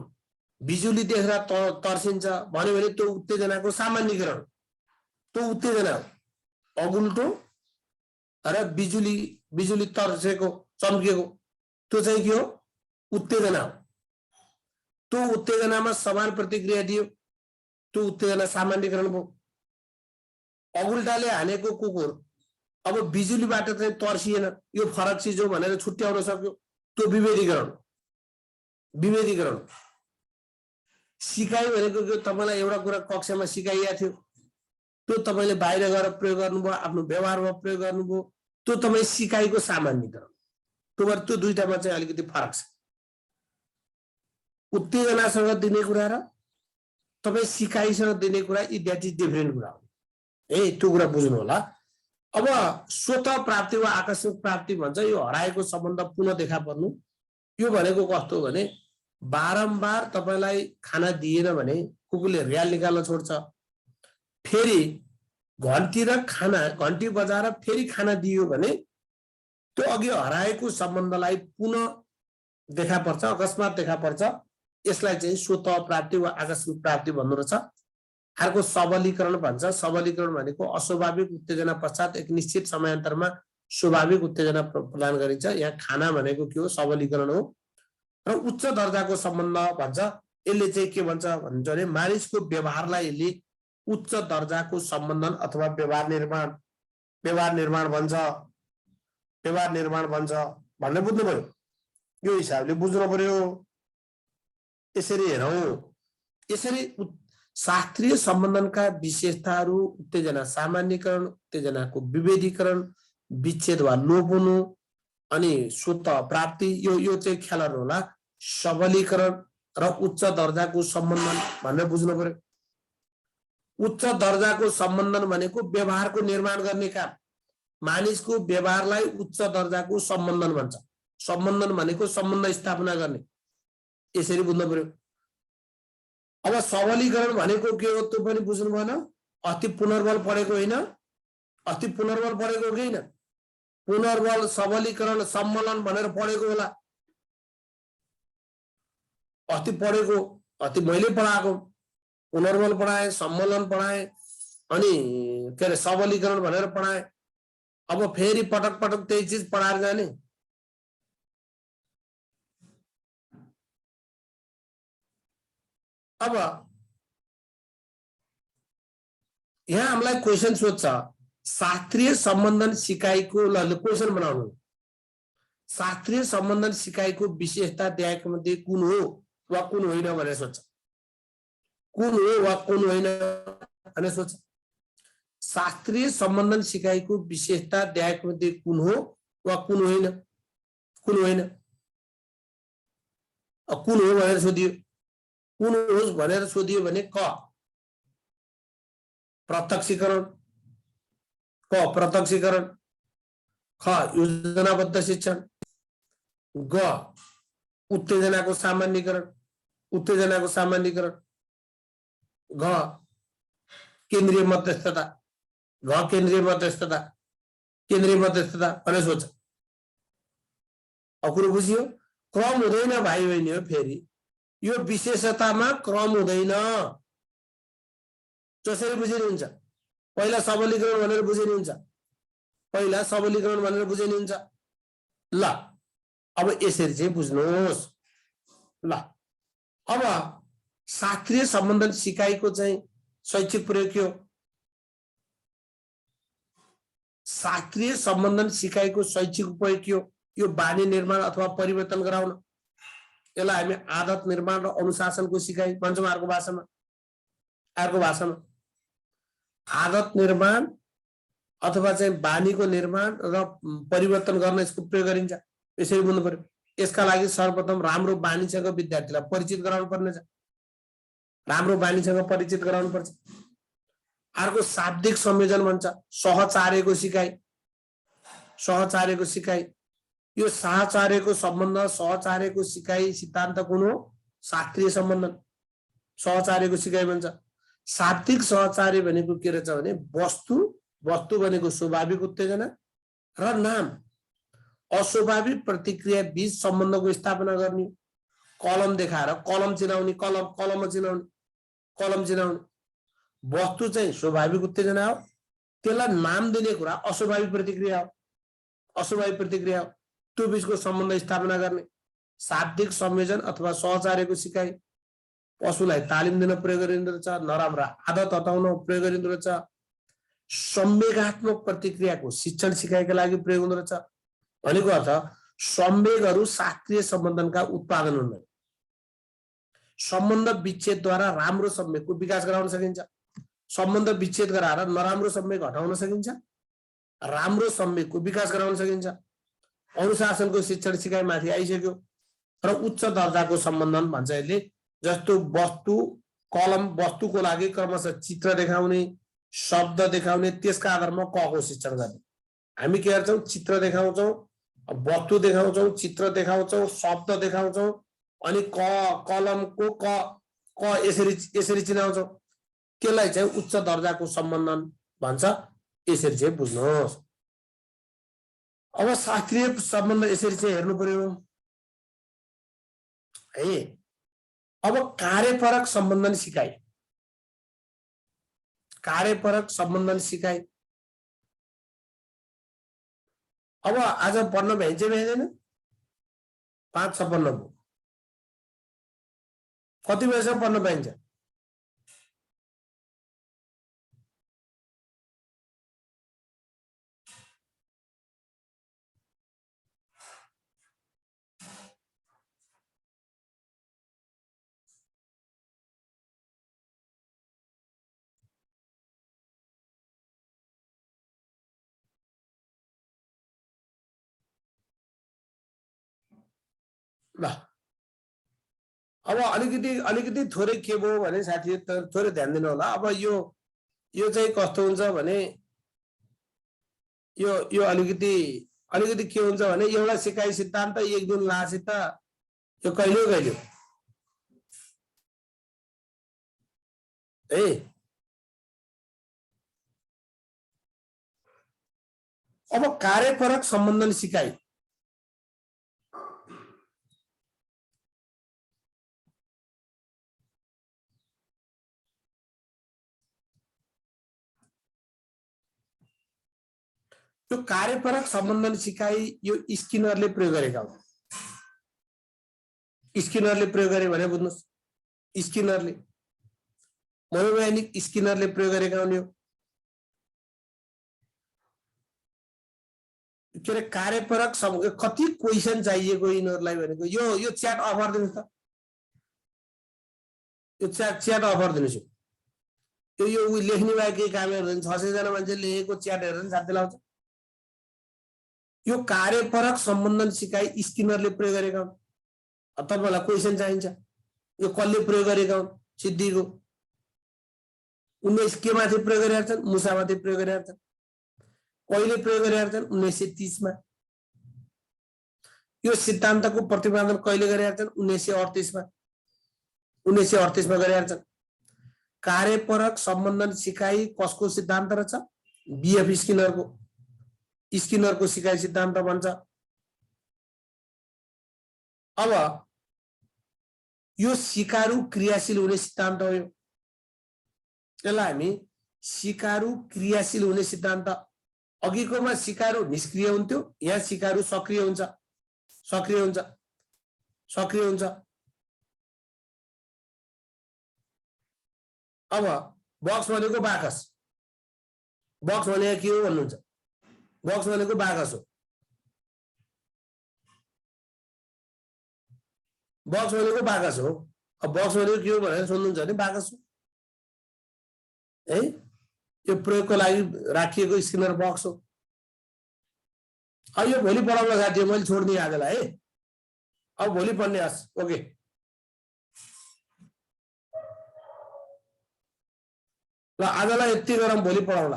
बिजुली देख्दा तर्सिन्छ भन्यो भने त्यो उत्तेजनाको सामान्यकरण, त्यो उत्तेजना हो। अगुल्टो र बिजुली तर्सेको चम्केको त्यो चाहिँ के हो? उत्तेजना हो। त्यो उत्तेजनामा समान प्रतिक्रिया दियो, त्यो उत्तेजना सामान्यकरण भयो। अगुल्टाले हानेको कुकुर अब बिजुलीबाट चाहिँ तर्सिएन, यो फरक चिज हो भनेर छुट्याउन सक्यो, त्यो विभेदीकरण। विभेदीकरण सिकाइ भनेको के? तपाईलाई एउटा कुरा कक्षामा सिकाइएको थियो, त्यो तपाईले बाहिर गएर प्रयोग गर्नुभयो, आफ्नो व्यवहारमा प्रयोग गर्नुभयो, त्यो तपाईँ सिकाइको सामान्यकरण। त्यो दुईटामा चाहिँ अलिकति फरक छ। उत्तेजनासँग दिने कुरा र तपाईँ सिकाइसँग दिने कुरा, यी द्याट इज डिफरेन्ट कुरा हो है, त्यो कुरा बुझ्नु होला। अब स्वत प्राप्ति वा आकस्मिक प्राप्ति भन्छ, यो हराएको सम्बन्ध पुनः देखा पर्नु। यो भनेको कस्तो भने बारम्बार तपाईलाई खाना दिएन भने कुकुरले रियाल निकाल्न छोड्छ, फेरि घन्टी र खाना, घन्टी बजाएर फेरि खाना दियो भने त्यो अघि हराएको सम्बन्धलाई पुनः देखा पर्छ, अकस्मात देखा पर्छ। यसलाई चाहिँ स्वत प्राप्ति वा आकस्मिक प्राप्ति भन्नु रहेछ। अर्को सबलीकरण भन्छ। सबलीकरण भनेको अस्वाभाविक उत्तेजना पश्चात एक निश्चित समयान्तरमा स्वाभाविक उत्तेजना प्रदान गरिन्छ। यहाँ खाना भनेको के हो? सबलीकरण हो। र उच्च दर्जाको सम्बन्ध भन्छ। यसले चाहिँ के भन्छ भने मानिसको व्यवहारलाई यसले उच्च दर्जाको सम्बन्धन अथवा व्यवहार निर्माण भन्छ। व्यवहार निर्माण भन्छ भन्ने बुझ्नु पर्यो, यो हिसाबले बुझ्नु पर्यो। यसरी हेरौँ, यसरी शास्त्रीय सम्बन्धनका विशेषताहरू उत्तेजना सामान्यकरण, उत्तेजनाको विभेदीकरण, विच्छेद वा लोप हुनु, अनि स्वत प्राप्ति, यो चाहिँ ख्यालहरू होला। सबलीकरण र उच्च दर्जाको सम्बन्धन भनेर बुझ्नु पर्यो। उच्च दर्जाको सम्बन्धन भनेको व्यवहारको निर्माण गर्ने काम, मानिसको व्यवहारलाई उच्च दर्जाको सम्बन्धन भन्छ। सम्बन्धन भनेको सम्बन्ध स्थापना गर्ने, यसरी बुझ्नु पर्यो। अब सबलीकरण भनेको के हो त्यो पनि बुझ्नु भएन। अस्ति पुनर्बल पढेको होइन, अस्ति पुनर्बल पढेको हो कि होइन? पुनर्बल, सबलीकरण, सम्मलन भनेर पढेको होला। अस्ति पढेको, अस्ति मैले पढाएको। पुनर्बल पढाएँ, सम्मलन पढाएँ, अनि के अरे सबलीकरण भनेर पढाएँ। अब फेरि पटक पटक त्यही चिज पढाएर जाने? अब यहाँ हामीलाई क्वेसन सोध्छ, शास्त्रीय सम्बन्धन सिकाइको, क्वेसन बनाउनु, शास्त्रीय सम्बन्धन सिकाइको विशेषता देखाएको मध्ये कुन हो वा कुन होइन भनेर सोध्छ। कुन हो वा कुन होइन भनेर सोध्छ। शास्त्रीय सम्बन्धन सिकाइको विशेषता देखाएको मध्ये कुन हो वा कुन होइन? कुन होइन, कुन हो भनेर सोधियो। कुन होस् भनेर सोधियो भने क प्रत्यक्षीकरण, क प्रत्यक्षीकरण, ख योजनाबद्ध शिक्षण, ग उत्तेजनाको सामान्यकरण, उत्तेजनाको सामान्यकरण, घ केन्द्रीय मध्यस्थता, घ केन्द्रीय मध्यस्थता, केन्द्रीय मध्यस्थता भनेर सोध्छ। अब कुरो बुझियो? क्रम हुँदैन भाइ बहिनी हो। फेरि यो विशेषतामा क्रम हुँदैन, जसरी बुझिनु हुन्छ। पहिला सबलीकरण भनेर बुझिनु हुन्छ, पहिला सबलीकरण भनेर बुझिनु हुन्छ। ल अब यसरी चाहिँ बुझ्नुहोस्। ल अब शास्त्रीय सम्बन्धन सिकाइको चाहिँ शैक्षिक प्रयोग के हो? शास्त्रीय सम्बन्धन सिकाइको शैक्षिक उपयोग के हो? यो बानी निर्माण अथवा परिवर्तन गराउन। यसलाई हामी आदत निर्माण र अनुशासनको सिकाइ भन्छौँ अर्को भाषामा। अर्को भाषामा आदत निर्माण अथवा चाहिँ बानीको निर्माण र परिवर्तन गर्न यसको प्रयोग गरिन्छ। यसरी बुझ्नु पर्यो। यसका लागि सर्वप्रथम राम्रो बानीसँग विद्यार्थीलाई परिचित गराउनु पर्नेछ। राम्रो बानीसँग परिचित गराउनु पर्छ। अर्को शाब्दिक संयोजन भन्छ, सहचार्यको सिकाइ। सहचार्यको सिकाइ, यो सहचार्यको सम्बन्ध, सहचार्यको सिकाइ सिद्धान्त कुन हो? शास्त्रीय सम्बन्धन, सहचार्यको सिकाइ भन्छ। शाब्दिक सहचार्य भनेको के रहेछ भने वस्तु भनेको स्वाभाविक उत्तेजना र नाम अस्वाभाविक प्रतिक्रिया बीच सम्बन्धको स्थापना गर्ने। कलम देखाएर कलम चिनाउने, कलममा चिनाउने। वस्तु चाहिँ स्वाभाविक उत्तेजना हो, त्यसलाई नाम दिने कुरा अस्वाभाविक प्रतिक्रिया हो। त्यो बीचको सम्बन्ध स्थापना गर्ने। शाब्दिक संयोजन अथवा सहचार्यको सिकाइ पशुलाई तालिम दिन प्रयोग गरिँदो रहेछ, नराम्रा आदत हटाउन प्रयोग गरिँदो रहेछ। संवेगात्मक प्रतिक्रियाको शिक्षण सिकाइका लागि प्रयोग हुँदो रहेछ। भनेको अर्थ संवेगहरू शास्त्रीय सम्बन्धनका उत्पादन हुन्। सम्बन्ध विच्छेदद्वारा राम्रो संवेगको विकास गराउन सकिन्छ। सम्बन्ध विच्छेद गराएर नराम्रो संवेग हटाउन सकिन्छ, राम्रो संवेगको विकास गराउन सकिन्छ। अनुशासनको शिक्षण सिकाइ माथि आइसक्यो। र उच्च दर्जाको सम्बन्धन भन्छ यसले, जस्तो वस्तुको लागि क्रमशः चित्र देखाउने, शब्द देखाउने, त्यसका आधारमा कको शिक्षण गर्ने। हामी के गर्छौँ? चित्र देखाउँछौँ, वस्तु देखाउँछौँ, चित्र देखाउँछौँ, शब्द देखाउँछौँ, अनि कलमको क यसरी चिनाउँछौँ। त्यसलाई चाहिँ उच्च दर्जाको सम्बन्धन भन्छ। यसरी चाहिँ बुझ्नुहोस्। अब शास्त्रीय सम्बन्ध यसरी चाहिँ हेर्नु पर्यो है। अब कार्यपरक सम्बन्धन सिकाइ। अब आज पढ्न भ्याइन्छ भ्याइँदैन? 5:56 भयो। कति बजेसम्म पढ्न पाइन्छ? ल अब अलिकति थोरै के भयो भने साथीहरु थोरै ध्यान दिनु होला। अब यो चाहिँ कस्तो हुन्छ भने यो अलिकति के हुन्छ भने एउटा सिकाइ सिद्धान्त एक दिन लासी त यो कहिले है। अब कार्यपरक सम्बन्धन सिकाइ। त्यो कार्यपरक सम्बन्धन सिकाइ यो स्किनरले प्रयोग गरेका हुन्। स्किनरले प्रयोग गरे भने बुझ्नुस्, स्किनरले मनोवैज्ञानिक स्किनरले प्रयोग गरेका हुन्। के अरे कार्यपरक कति क्वेसन चाहिएको यिनीहरूलाई भनेको यो च्याट अफर दिनुस् त। यो च्याट अफर दिनुस्। यो लेख्ने भए केही काम गर्दैन। 600 जना मान्छे लेखेको च्याट हेरेर साथी लाउँछ। यो कार्यपरक सम्बन्धन सिकाइ स्किनरले प्रयोग गरेका हुन्। तपाईलाई क्वेसन चाहिन्छ, यो कसले प्रयोग गरेका हुन्? सिद्धिको 19 के माथि प्रयोग गरेका छन्? मुसामाथि प्रयोग गरेका छन्। कहिले प्रयोग गरेका छन्? 1930 मा। यो सिद्धान्तको प्रतिपादन कहिले गरेका छन्? 1938 मा। 1938 मा गरेका छन्। कार्यपरक सम्बन्धन सिकाइ कसको सिद्धान्त रहेछ? बीएफ स्किनरको सिकाइ सिद्धान्त भन्छ। अब यो सिकारु क्रियाशील हुने सिद्धान्त हो। यसलाई हामी सिकारु क्रियाशील हुने सिद्धान्त। अघिकोमा सिकारु निष्क्रिय हुन्थ्यो, यहाँ सिकारु सक्रिय हुन्छ। अब बक्स भनेको बाकस। बक्स भनेको के हो भन्नुहुन्छ? बक्स भनेको बाकस हो। बक्स भनेको बाकस हो। अब बक्स भनेको के हो भनेर सोध्नुहुन्छ भने बाकस हो है। यो प्रयोगको लागि राखिएको स्किनर बक्स हो। अब यो भोलि पढाउन साथी मैले छोड्दिएँ आजलाई है। अब भोलि पढ्ने आस। ओके ल आजलाई यति गरौँ, भोलि पढाउला।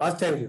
हस्, थ्याङ्क यू।